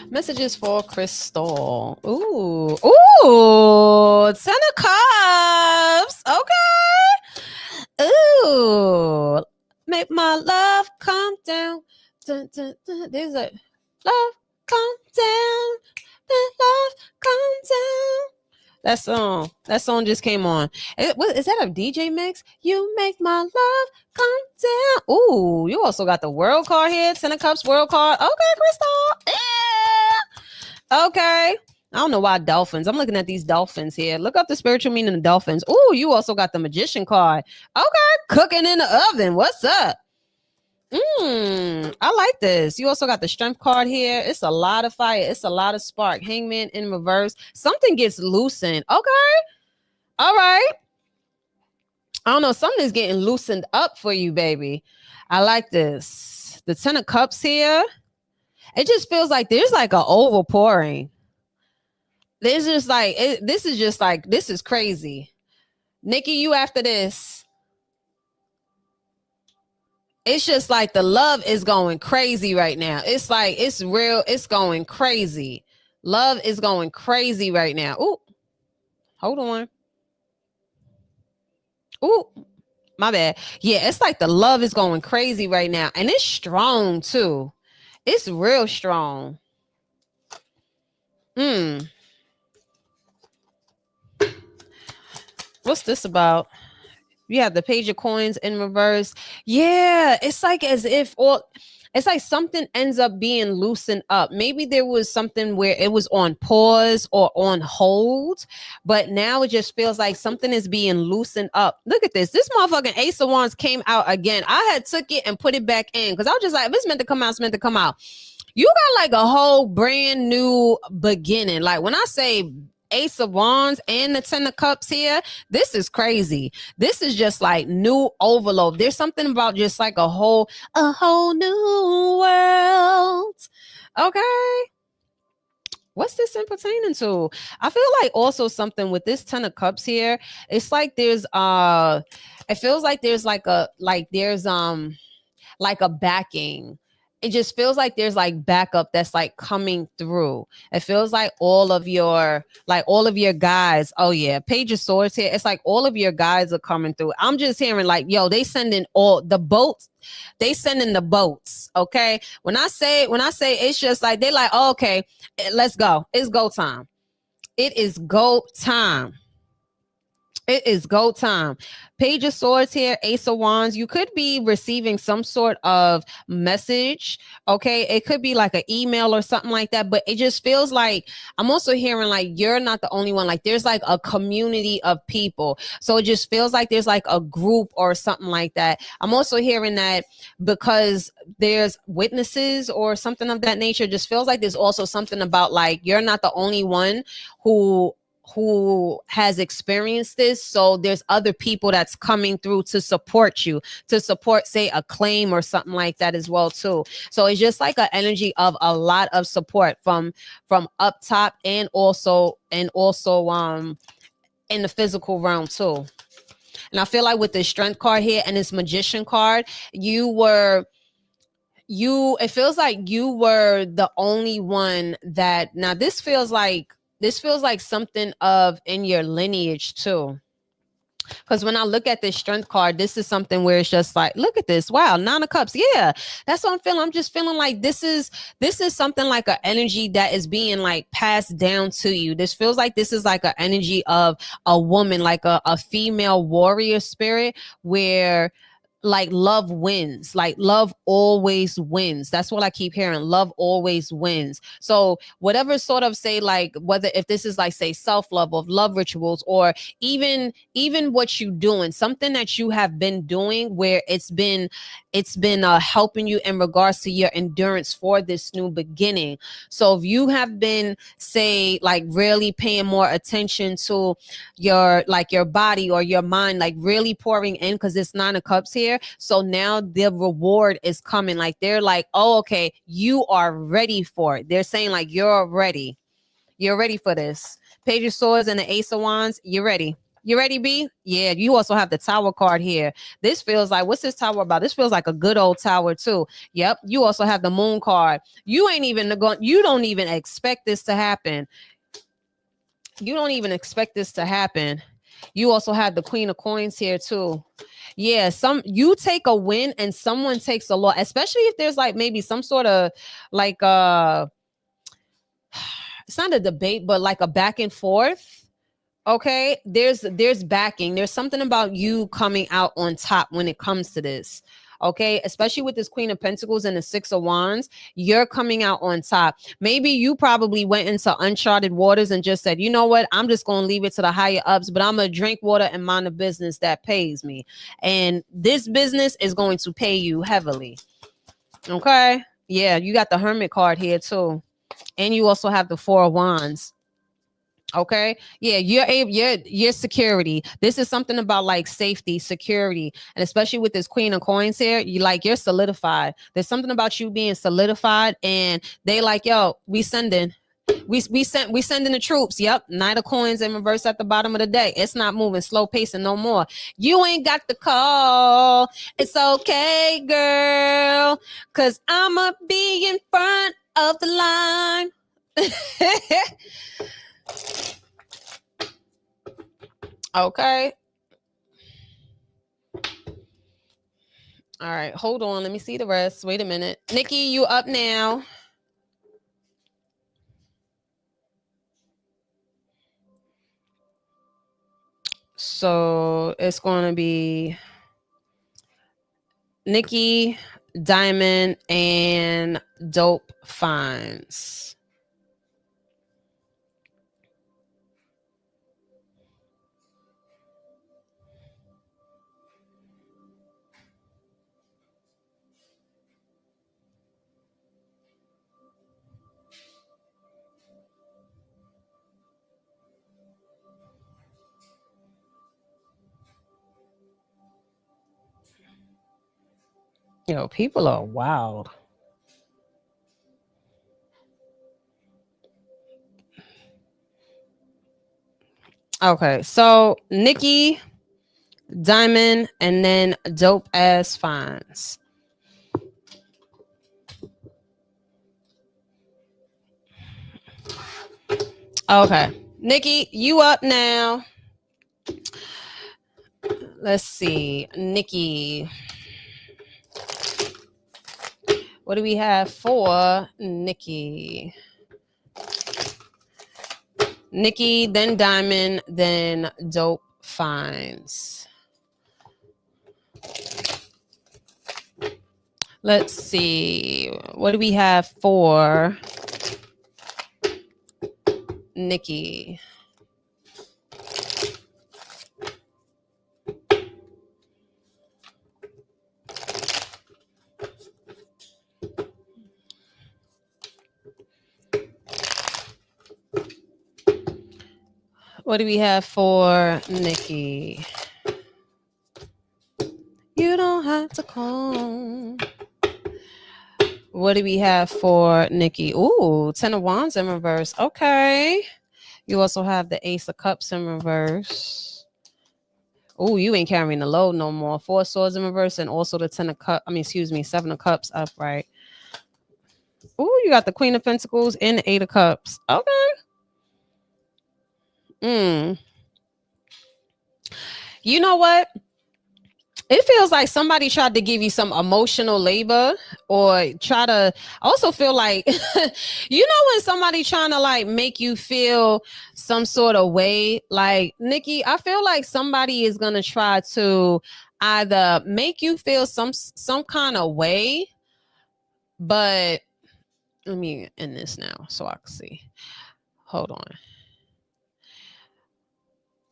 Messages for Crystal. Ooh. Ten of Cups. Okay. Ooh. Make my love come down. Dun, dun, dun. There's a love come down. The love come down. That song just came on. Is that a DJ mix? You make my love come down. Ooh, you also got the World card here. Ten of Cups World card. Okay, Crystal. Yeah. Okay. I don't know why dolphins. I'm looking at these dolphins here. Look up the spiritual meaning of dolphins. Ooh, you also got the Magician card. Okay, cooking in the oven. What's up? I like this. You also got the Strength card here. It's a lot of fire. It's a lot of spark. Hangman in reverse. Something gets loosened. Okay. All right. I don't know. Something is getting loosened up for you, baby. I like this. The Ten of Cups here. It just feels like there's like an overpouring. There's just like this is just like this is crazy. Nikki, you after this. It's just like the love is going crazy right now. It's like it's real, it's going crazy. Love is going crazy right now. Ooh, hold on. Ooh, my bad. Yeah, it's like the love is going crazy right now. And it's strong too. It's real strong. What's this about? You have the page of coins in reverse. Yeah, it's like as if all it's like something ends up being loosened up. Maybe there was something where it was on pause or on hold, but now it just feels like something is being loosened up. Look at this. This motherfucking Ace of Wands came out again. I had took it and put it back in because I was just like, if it's meant to come out, it's meant to come out. You got like a whole brand new beginning. Like when I say Ace of Wands and the Ten of Cups here, this is crazy. This is just like new overload. There's something about just like a whole new world. Okay. What's this in pertaining to? I feel like also something with this Ten of Cups here. It's like there's it feels like there's like a backing. It just feels like there's like backup that's like coming through. It feels like all of your guys. Oh yeah, Page of Swords here. It's like all of your guys are coming through. I'm just hearing like, yo, they sending all the boats. They sending the boats. Okay. When I say it's just like they like, oh, okay, let's go. It's go time. It is go time. It is go time. Page of Swords here, Ace of Wands. You could be receiving some sort of message. Okay. It could be like an email or something like that. But it just feels like I'm also hearing like you're not the only one. Like there's like a community of people. So it just feels like there's like a group or something like that. I'm also hearing that because there's witnesses or something of that nature. It just feels like there's also something about like you're not the only one who has experienced this. So there's other people that's coming through to support you, to support, say, a claim or something like that as well too. So it's just like an energy of a lot of support from up top and also in the physical realm too. And I feel like with this Strength card here and this Magician card, it feels like you were the only one that now this feels like something of in your lineage too. Because when I look at this Strength card, this is something where it's just like, look at this. Wow, Nine of Cups. Yeah, that's what I'm feeling. I'm just feeling like this is something like an energy that is being like passed down to you. This feels like this is like an energy of a woman, like a female warrior spirit where like love wins, like love always wins. That's what I keep hearing. Love always wins. So whatever sort of say, like whether if this is like say self-love or love rituals or even what you doing, something that you have been doing where it's been helping you in regards to your endurance for this new beginning. So if you have been say like really paying more attention to your body or your mind, like really pouring in, because it's Nine of Cups here. So now the reward is coming. Like they're like, oh, okay, you are ready for it. They're saying like you're ready for this. Page of Swords and the Ace of Wands. You're ready. You ready, B? Yeah, you also have the Tower card here. This feels like, what's this Tower about? This feels like a good old Tower too. Yep. You also have the Moon card. You don't even expect this to happen. You don't even expect this to happen. You also have the Queen of Coins here too. Yeah, you take a win and someone takes a loss, especially if there's like maybe some sort of like it's not a debate, but like a back and forth. Okay, there's backing. There's something about you coming out on top when it comes to this. Okay, especially with this Queen of Pentacles and the Six of Wands, you're coming out on top. Maybe you probably went into uncharted waters and just said, you know what, I'm just going to leave it to the higher ups, but I'm going to drink water and mind a business that pays me. And this business is going to pay you heavily. Okay, yeah, you got the Hermit card here too. And you also have the Four of Wands. Okay. Yeah, you're able, your security. This is something about like safety, security, and especially with this Queen of Coins here, you're solidified. There's something about you being solidified, and they like, yo, we sending. We sending the troops. Yep. Knight of Coins in reverse at the bottom of the deck. It's not moving, slow pacing no more. You ain't got the call. It's okay, girl. Cause I'ma be in front of the line. Okay. All right. Hold on. Let me see the rest. Wait a minute. Nikki, you up now. So it's going to be Nikki, Diamond, and Dope Finds. Yo, people are wild. Okay, so Nikki, Diamond, and then Dope Ass Finds. Okay, Nikki, you up now. Let's see, Nikki. What do we have for Nikki? Nikki, then Diamond, then Dope Finds. Let's see. What do we have for Nikki? What do we have for Nikki? You don't have to call. What do we have for Nikki? Ooh, 10 of Wands in reverse. Okay. You also have the Ace of Cups in reverse. Ooh, you ain't carrying the load no more. 4 Swords in reverse, and also the 10 of Cups. 7 of Cups upright. Ooh, you got the Queen of Pentacles and the 8 of Cups. Okay. You know what? It feels like somebody tried to give you some emotional labor, or try to also feel like, when somebody trying to like make you feel some sort of way, like Nikki, I feel like somebody is going to try to either make you feel some kind of way, but let me end this now so I can see. Hold on.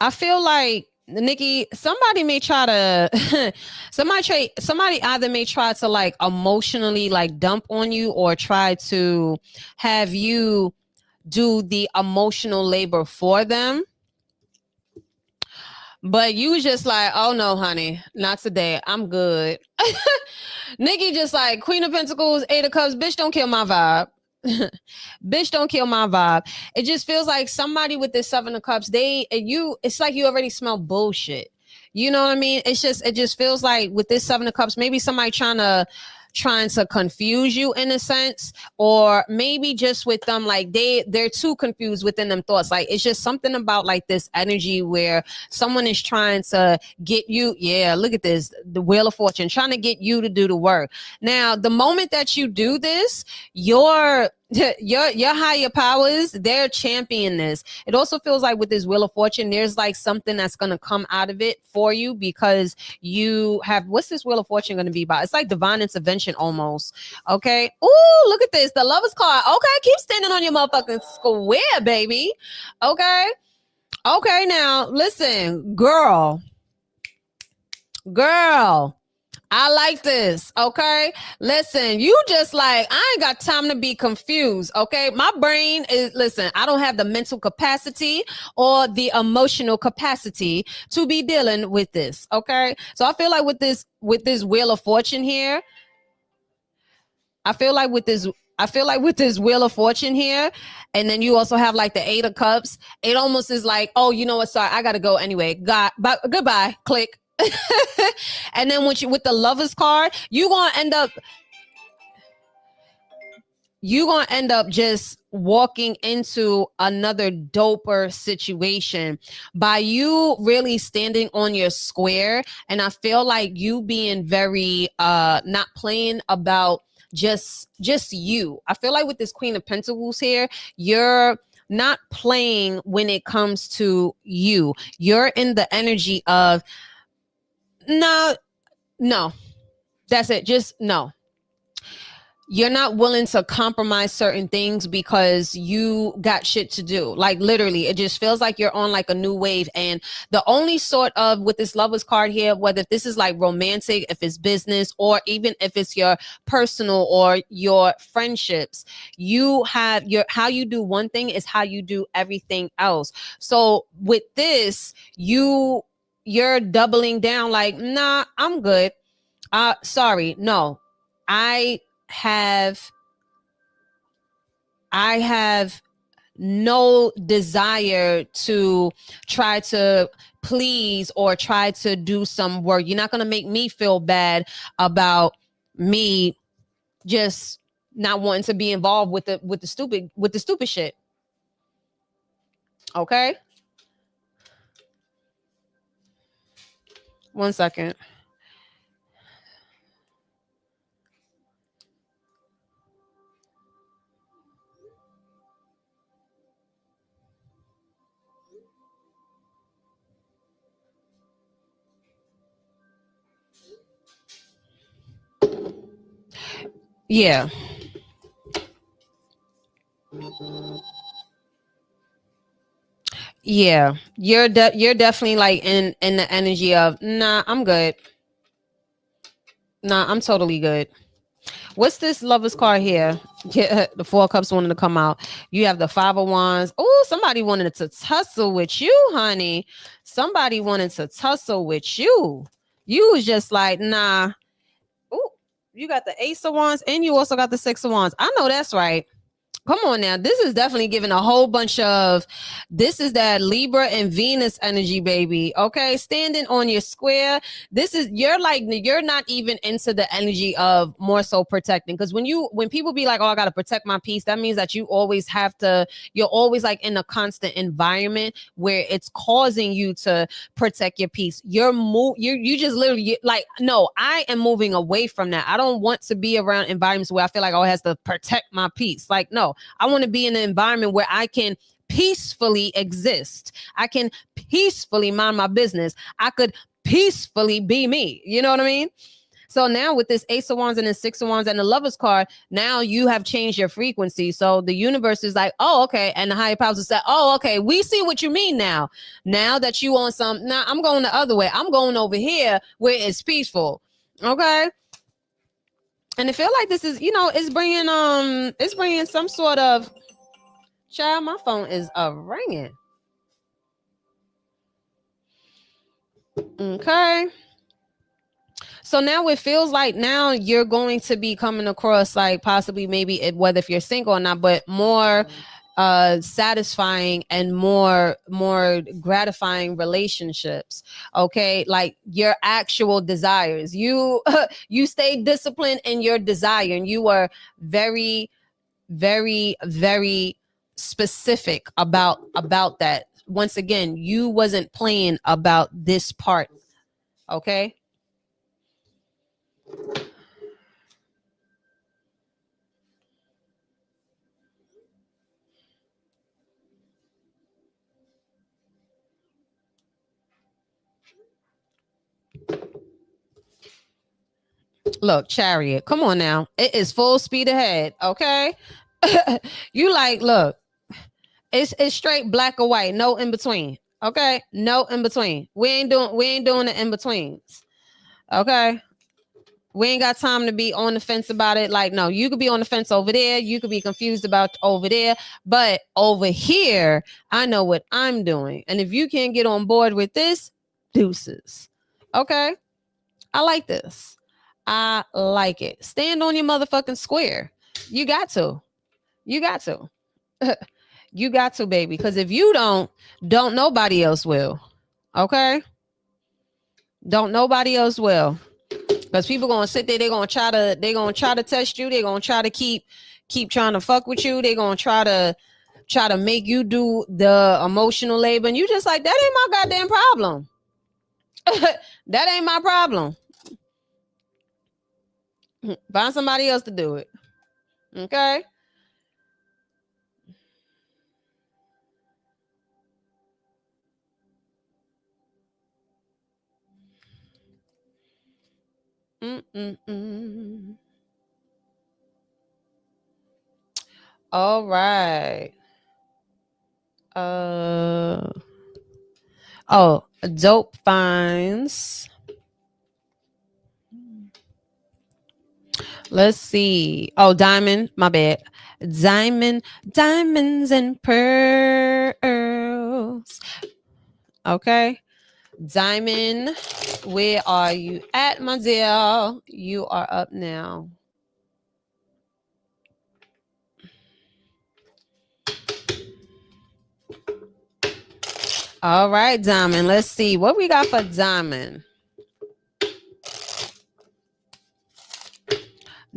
I feel like Nikki, somebody may try to somebody either may try to like emotionally like dump on you, or try to have you do the emotional labor for them. But you just like, oh no, honey, not today. I'm good. Nikki just like Queen of Pentacles, 8 of Cups, bitch, don't kill my vibe. Bitch, don't kill my vibe. It just feels like somebody with this 7 of Cups, it's like you already smell bullshit. You know what I mean? It just feels like with this 7 of Cups, maybe somebody trying to confuse you in a sense, or maybe just with them, like they're too confused within them thoughts. Like it's just something about like this energy where someone is trying to get you. Yeah, look at this, the Wheel of Fortune, trying to get you to do the work. Now, the moment that you do this, your higher powers, they're championing this. It also feels like with this Wheel of Fortune, there's like something that's going to come out of it for you, because you have, what's this Wheel of Fortune going to be about? It's like divine intervention almost. Okay. Ooh, look at this, the Lovers card. Okay, keep standing on your motherfucking square, baby. Okay. Now listen, girl, I like this. Okay. Listen, you just like, I ain't got time to be confused. Okay. My brain is, listen, I don't have the mental capacity or the emotional capacity to be dealing with this. Okay. So I feel like with this Wheel of Fortune here, I feel like with this, Wheel of Fortune here, and then you also have like the Eight of Cups. It almost is like, oh, you know what? Sorry, I gotta go anyway. Goodbye. Click. And then with the Lovers card, you gonna end up just walking into another doper situation by you really standing on your square. And I feel like you being very not playing about just you. I feel like with this Queen of Pentacles here, you're not playing when it comes to you. You're in the energy of no, that's it. Just no. You're not willing to compromise certain things because you got shit to do. Like literally, it just feels like you're on like a new wave. And the only sort of with this Lovers card here, whether this is like romantic, if it's business, or even if it's your personal or your friendships, you have how you do one thing is how you do everything else. So with this, you're doubling down like, nah, I'm good. Sorry, no. I have no desire to try to please or try to do some work. You're not going to make me feel bad about me just not wanting to be involved with the stupid shit. Okay? 1 second. Yeah. Yeah. You're definitely like in the energy of, nah, I'm good. Nah, I'm totally good. What's this Lovers card here? Yeah, the Four of Cups wanted to come out. You have the Five of Wands. Oh, somebody wanted to tussle with you, honey. Somebody wanted to tussle with you. You was just like, nah. Oh, you got the Ace of Wands and you also got the Six of Wands. I know that's right. Come on now. This is definitely giving a whole bunch of, this is that Libra and Venus energy, baby. Okay. Standing on your square. You're not even into the energy of more so protecting. Because when people be like, oh, I got to protect my peace, that means that you're always like in a constant environment where it's causing you to protect your peace. You just literally like, no, I am moving away from that. I don't want to be around environments where I feel like, oh, it has to protect my peace. Like, no, I want to be in an environment where I can peacefully exist. I can peacefully mind my business. I could peacefully be me. You know what I mean? So now with this Ace of Wands and the Six of Wands and the Lovers card, now you have changed your frequency. So the universe is like, oh, okay. And the higher powers say, oh, okay, we see what you mean now. Now that you on some, now I'm going the other way. I'm going over here where it's peaceful. Okay. And I feel like this is, it's bringing some sort of, child, my phone is ringing. Okay. So now it feels like now you're going to be coming across like possibly maybe whether if you're single or not, but more satisfying and more gratifying relationships. Okay, like your actual desires. You you stay disciplined in your desire, and you are very, very, very specific about that. Once again, you wasn't playing about this part. Okay. Look, Chariot, come on now. It is full speed ahead. Okay. You like, look, it's straight black or white, no in between. Okay, no in between. We ain't doing the in betweens. Okay. We ain't got time to be on the fence about it. Like, no, you could be on the fence over there. You could be confused about over there. But over here, I know what I'm doing. And if you can't get on board with this, deuces. Okay? I like this. I like it. Stand on your motherfucking square. You got to. You got to. You got to, baby. Because if you don't nobody else will. Okay? Don't nobody else will. Because people gonna sit there, they're gonna try to test you, they're gonna try to keep trying to fuck with you, they're gonna try to make you do the emotional labor, and you just like, that ain't my goddamn problem. That ain't my problem. Find somebody else to do it. Okay. All right. Dope finds. Let's see. Oh, diamond. My bad. Diamonds and pearls. Okay. Diamond, where are you at, my dear? You are up now. All right, Diamond. Let's see what we got for Diamond.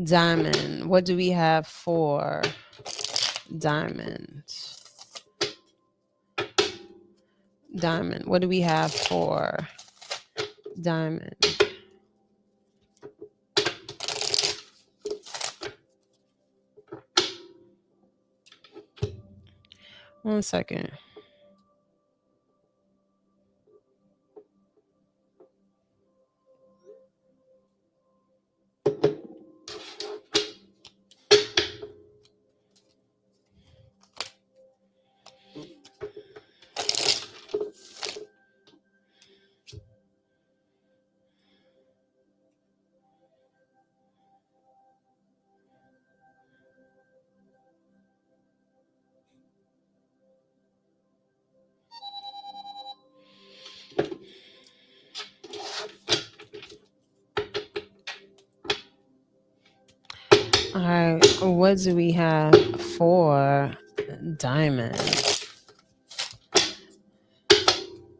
Diamond. What do we have for Diamond? Diamond. What do we have for Diamond? One second. All right, what do we have for Diamond?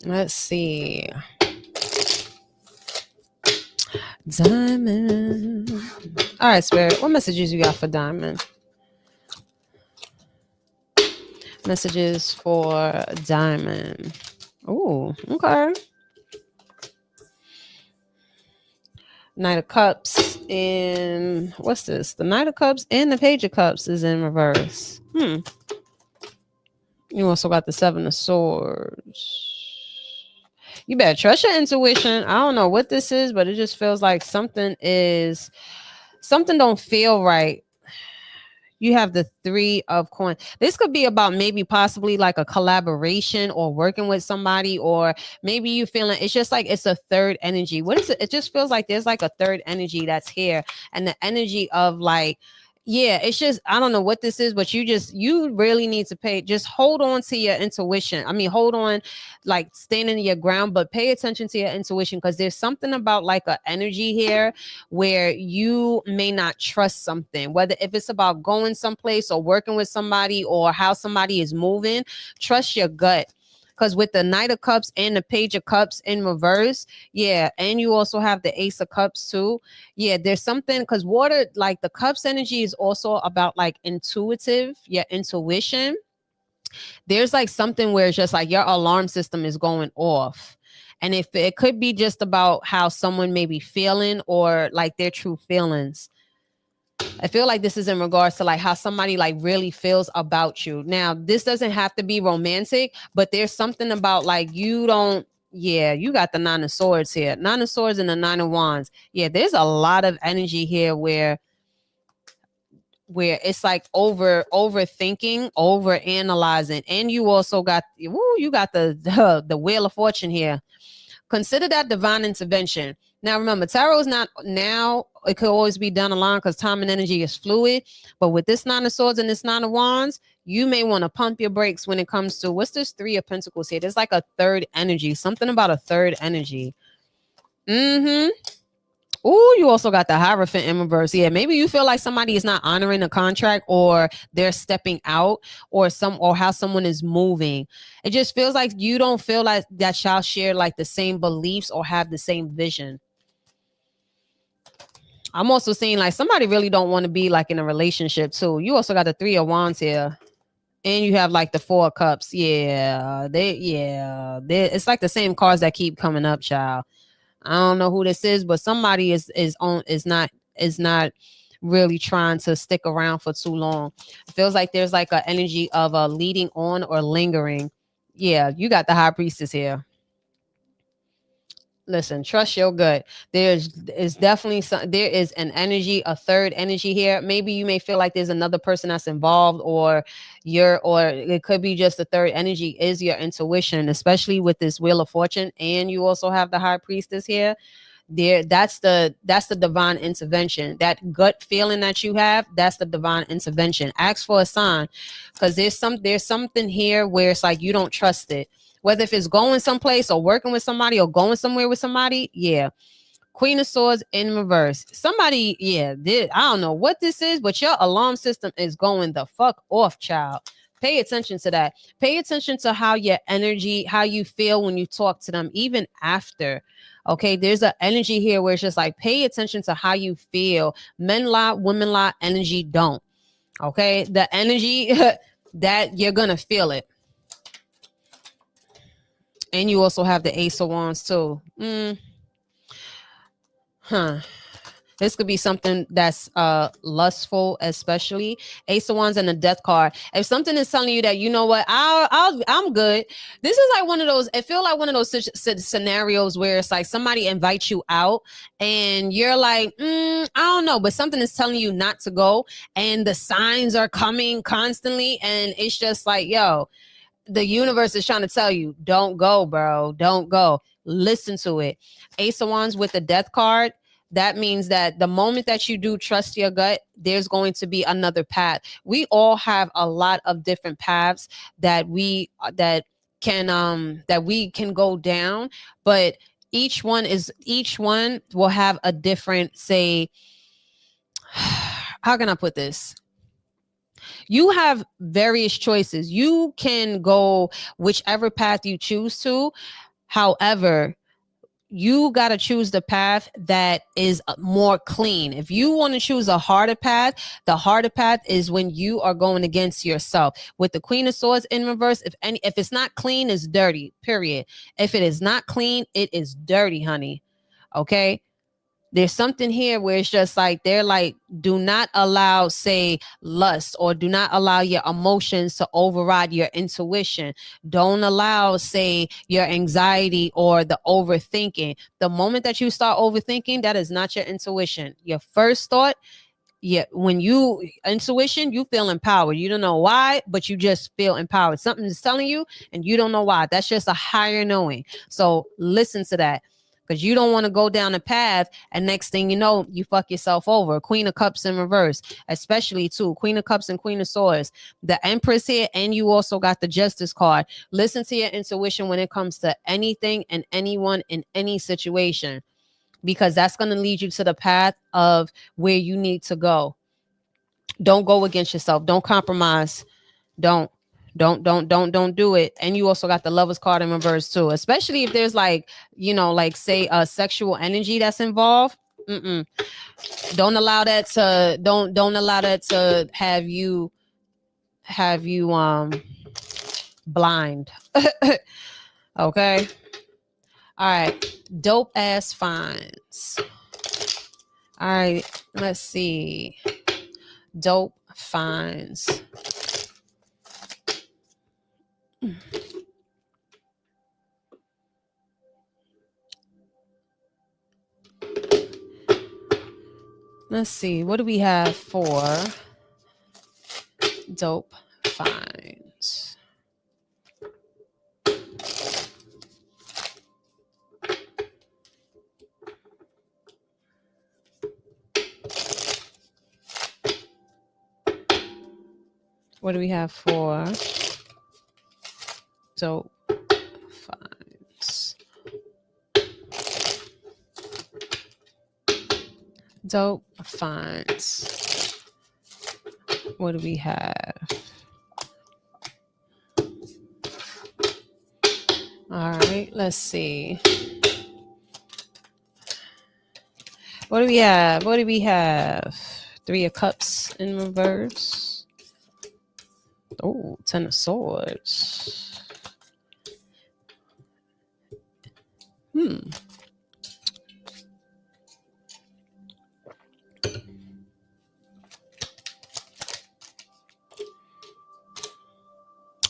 Let's see. Diamond. All right, Spirit, what messages you got for Diamond? Messages for Diamond. Oh, okay. Knight of Cups in, what's this? The Knight of Cups and the Page of Cups is in reverse. You also got the Seven of Swords. You better trust your intuition. I don't know what this is, but it just feels like something don't feel right. You have the Three of Coins. This could be about maybe possibly like a collaboration or working with somebody, or maybe you feeling it's just like it's a third energy. What is it? It just feels like there's like a third energy that's here, and the energy of like, yeah, it's just, I don't know what this is, but you really need to just hold on to your intuition. I mean, hold on, like standing your ground, but pay attention to your intuition, because there's something about like an energy here where you may not trust something, whether if it's about going someplace or working with somebody or how somebody is moving. Trust your gut. Because with the Knight of Cups and the Page of Cups in reverse, yeah, and you also have the Ace of Cups too. Yeah, there's something, because water, like the Cups energy is also about like intuitive, yeah, intuition. There's like something where it's just like your alarm system is going off. And if it could be just about how someone may be feeling or like their true feelings. I feel like this is in regards to like how somebody like really feels about you. Now, this doesn't have to be romantic, but there's something about like you don't, yeah, you got the Nine of Swords here. Nine of Swords and the Nine of Wands. Yeah, there's a lot of energy here where it's like overthinking, over analyzing. And you also got, you got the Wheel of Fortune here. Consider that divine intervention. Now remember, tarot is not now. It could always be down the line because time and energy is fluid. But with this Nine of Swords and this Nine of Wands, you may want to pump your brakes when it comes to what's this Three of Pentacles here. There's like a third energy, something about a third energy. Mm-hmm. Oh, you also got the Hierophant in reverse. Yeah, maybe you feel like somebody is not honoring a contract, or they're stepping out, or how someone is moving. It just feels like you don't feel like that y'all share like the same beliefs or have the same vision. I'm also seeing like somebody really don't want to be like in a relationship too. You also got the Three of Wands here. And you have like the Four of Cups. It's like the same cards that keep coming up, child. I don't know who this is, but somebody is not really trying to stick around for too long. It feels like there's like an energy of a leading on or lingering. Yeah, you got the High Priestess here. Listen, trust your gut. There is an energy, a third energy here. Maybe you may feel like there's another person that's involved, or it could be just the third energy is your intuition, especially with this Wheel of Fortune, and you also have the High Priestess here. That's the divine intervention. That gut feeling that you have, that's the divine intervention. Ask for a sign, because there's something here where it's like you don't trust it, whether if it's going someplace or working with somebody or going somewhere with somebody. Yeah. Queen of Swords in reverse. Somebody, I don't know what this is, but your alarm system is going the fuck off, child. Pay attention to that. Pay attention to how your energy, how you feel when you talk to them, even after. Okay, there's an energy here where it's just like, pay attention to how you feel. Men lie, women lie, energy don't. Okay, the energy that you're gonna feel it. And you also have the Ace of Wands too. This could be something that's lustful, especially Ace of Wands and the Death card. If something is telling you that, you know what, I'm good. This is like one of those. It feels like one of those scenarios where it's like somebody invites you out and you're like, I don't know, but something is telling you not to go, and the signs are coming constantly, and it's just like, yo, the universe is trying to tell you, don't go, bro. Don't go. Listen to it. Ace of Wands with the Death card. That means that the moment that you do trust your gut, there's going to be another path. We all have a lot of different paths that we can go down, but each one will have a different, say, how can I put this? You have various choices. You can go whichever path you choose to. However, you got to choose the path that is more clean. If you want to choose a harder path, the harder path is when you are going against yourself. With the Queen of Swords in reverse, if it's not clean, it's dirty, period. If it is not clean, it is dirty, honey. Okay? There's something here where it's just like, they're like, do not allow, say, lust, or do not allow your emotions to override your intuition. Don't allow, say, your anxiety or the overthinking. The moment that you start overthinking, that is not your intuition. Your first thought, when you intuition, you feel empowered. You don't know why, but you just feel empowered. Something is telling you and you don't know why. That's just a higher knowing. So listen to that, because you don't want to go down a path and next thing you know, you fuck yourself over. Queen of Cups in reverse, especially too. Queen of Cups and Queen of Swords. The Empress here, and you also got the Justice card. Listen to your intuition when it comes to anything and anyone in any situation, because that's going to lead you to the path of where you need to go. Don't go against yourself. Don't compromise. Don't do it. And you also got the Lovers card in reverse too, especially if there's like, like say a sexual energy that's involved. Don't allow that to have you blind. Okay. All right. Dope ass finds. All right. Let's see. Dope finds. Let's see. What do we have for dope finds? What do we have for dope finds? Dope finds. What do we have? All right, let's see. What do we have? What do we have? 3 of Cups in reverse. Oh, 10 of Swords.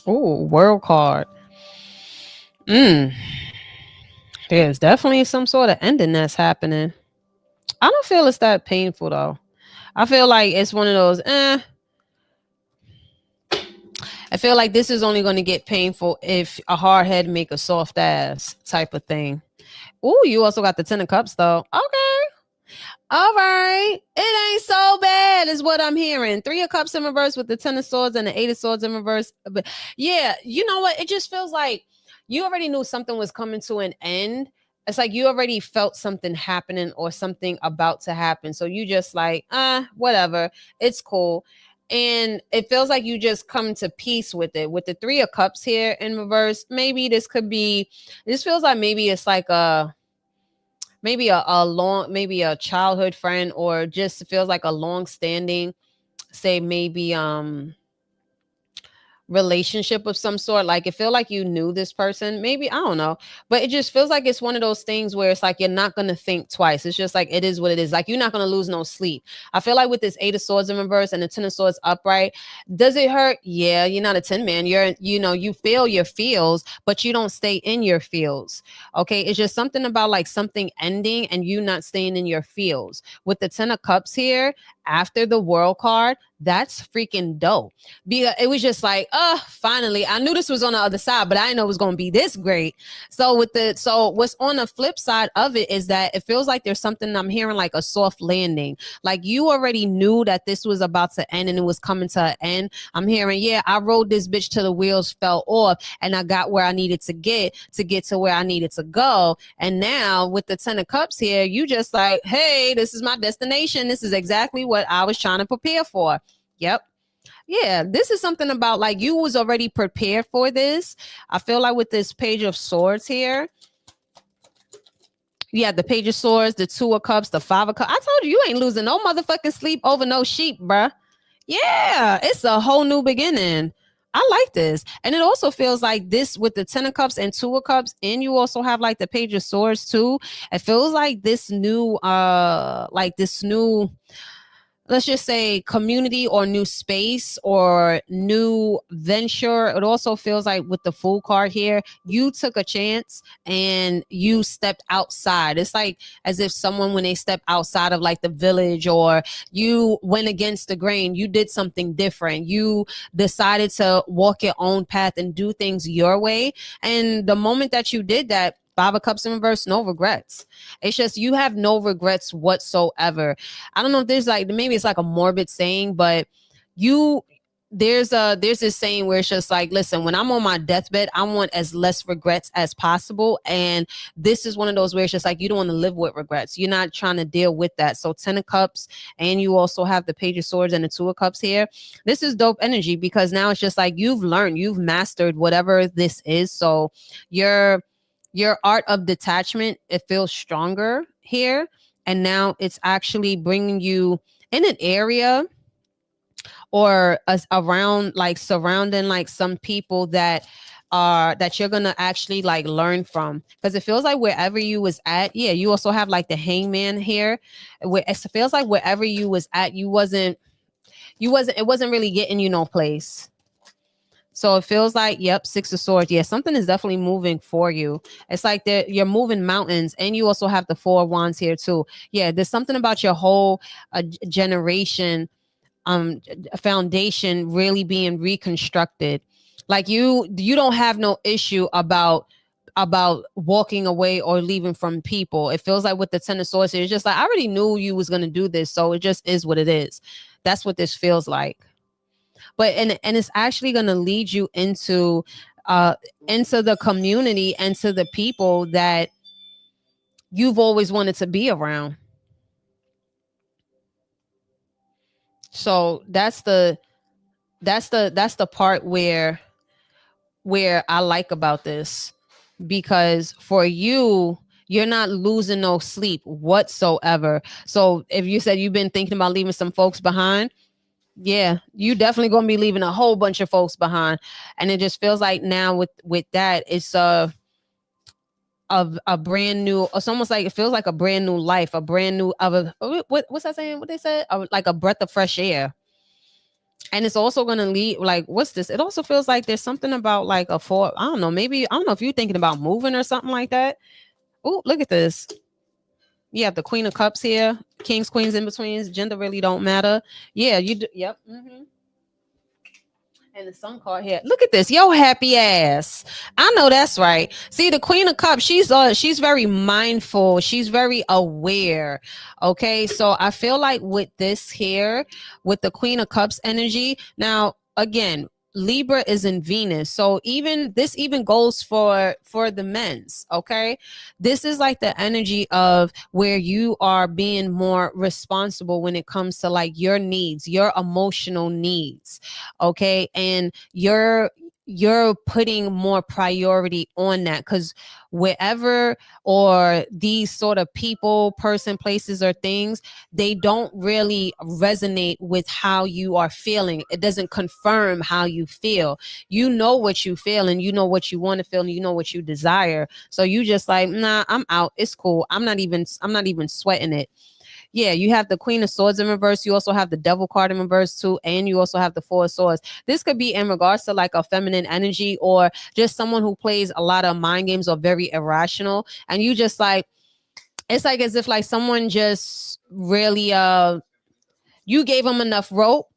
Oh, World card. There's definitely some sort of ending that's happening. I don't feel it's that painful though. I feel like it's one of those, I feel like this is only going to get painful if a hard head make a soft ass type of thing. Oh, you also got the 10 of Cups though. Okay. All right. It ain't so bad is what I'm hearing. 3 of Cups in reverse with the 10 of Swords and the 8 of Swords in reverse. But yeah, you know what? It just feels like you already knew something was coming to an end. It's like you already felt something happening or something about to happen. So you just like, whatever. It's cool. And it feels like you just come to peace with it. With the 3 of Cups here in reverse, maybe this feels like maybe it's like a childhood friend, or just feels like a long standing, say maybe relationship of some sort. Like it feel like you knew this person, maybe, I don't know, but it just feels like it's one of those things where it's like you're not going to think twice. It's just like it is what it is. Like you're not going to lose no sleep. I feel like with this 8 of Swords in reverse and the 10 of Swords upright, does it hurt? Yeah, you're not a 10 man. You feel your feels, but you don't stay in your feels. Okay, it's just something about like something ending and you not staying in your feels. With the 10 of Cups here after the World card, that's freaking dope. Because it was just like, finally, I knew this was on the other side, but I didn't know it was going to be this great. So what's on the flip side of it is that it feels like there's something I'm hearing, like a soft landing. Like you already knew that this was about to end and it was coming to an end. I'm hearing, yeah, I rode this bitch till the wheels fell off and I got where I needed to get to where I needed to go. And now with the 10 of Cups here, you just like, hey, this is my destination. This is exactly what I was trying to prepare for. Yep. Yeah, this is something about like you was already prepared for this. I feel like with this Page of Swords here, yeah, the Page of Swords, the 2 of Cups, the 5 of Cups. I told you ain't losing no motherfucking sleep over no sheep, bruh. Yeah, it's a whole new beginning. I like this. And it also feels like this with the 10 of Cups and 2 of Cups, and you also have like the Page of Swords too. It feels like this new let's just say community or new space or new venture. It also feels like with the Fool card here, you took a chance and you stepped outside. It's like as if someone, when they step outside of like the village, or you went against the grain, you did something different. You decided to walk your own path and do things your way. And the moment that you did that, 5 of Cups in reverse, no regrets. It's just you have no regrets whatsoever. I don't know if there's like, maybe it's like a morbid saying, but there's this saying where it's just like, listen, when I'm on my deathbed, I want as less regrets as possible. And this is one of those where it's just like you don't want to live with regrets. You're not trying to deal with that. So 10 of Cups, and you also have the Page of Swords and the 2 of Cups here. This is dope energy because now it's just like you've learned, you've mastered whatever this is. So your art of detachment, it feels stronger here. And now it's actually bringing you in an area or around, like surrounding like some people that you're gonna actually like learn from, because it feels like wherever you was at, yeah, you also have like the Hangman here, where it feels like wherever you was at, it wasn't really getting you no place. So it feels like, yep, 6 of Swords. Yeah, something is definitely moving for you. It's like you're moving mountains, and you also have the 4 of Wands here too. Yeah, there's something about your whole generation foundation really being reconstructed. Like you don't have no issue about walking away or leaving from people. It feels like with the 10 of Swords, it's just like I already knew you was gonna do this, so it just is what it is. That's what this feels like. but and it's actually going to lead you into the community and to the people that you've always wanted to be around. So that's the part where I like about this, because for you, you're not losing no sleep whatsoever. So if you said you've been thinking about leaving some folks behind, yeah, you definitely gonna be leaving a whole bunch of folks behind. And it just feels like now with that, it's a brand new, it's almost like it feels like a brand new life, a brand new of a what's that saying, what they said, like a breath of fresh air. And it's also going to lead, like, what's this, it also feels like there's something about like a four, I don't know, maybe, I don't know if you're thinking about moving or something like that. Oh, look at this. You have the Queen of Cups here, kings, queens, in betweens, gender really don't matter. Yeah, you do. Yep. And the sun card here. Look at this, yo, happy ass. I know that's right. See, the Queen of Cups, she's very mindful. She's very aware. Okay, so I feel like with this here, with the Queen of Cups energy, now again, Libra is in Venus, so even goes for the men's. Okay, this is like the energy of where you are being more responsible when it comes to like your needs, your emotional needs. Okay, and you're putting more priority on that, because wherever, or these sort of people, person, places, or things, they don't really resonate with how you are feeling. It doesn't confirm how you feel. You know what you feel, and you know what you want to feel, and you know what you desire. So you just like, nah, I'm out, it's cool, I'm not even sweating it. Yeah, you have the Queen of Swords in reverse. You also have the Devil card in reverse too, and you also have the Four of Swords. This could be in regards to like a feminine energy, or just someone who plays a lot of mind games or very irrational. And you just like, it's like as if like someone just really you gave them enough rope,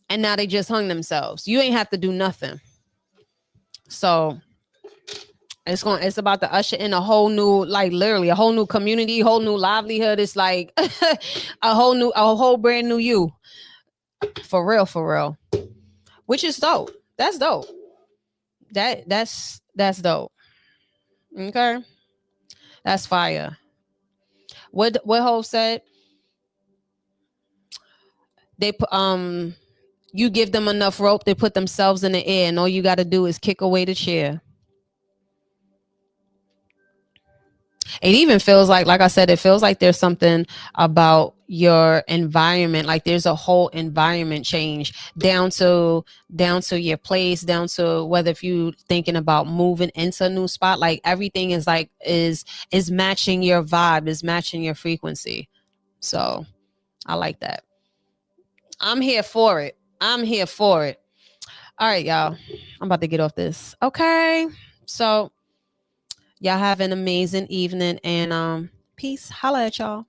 and now they just hung themselves. You ain't have to do nothing. So it's about to usher in a whole new, like literally a whole new community, whole new livelihood. It's like a whole brand new you. For real, for real. Which is dope. That's dope. That's dope. Okay. That's fire. What Hov said, they put you give them enough rope, they put themselves in the air, and all you got to do is kick away the chair. It even feels like I said, it feels like there's something about your environment, like there's a whole environment change, down to your place, down to whether if you thinking about moving into a new spot, like everything is like is matching your vibe, is matching your frequency. So I like that. I'm here for it. I'm here for it. All right, y'all, I'm about to get off this. Okay, so y'all have an amazing evening, and peace. Holla at y'all.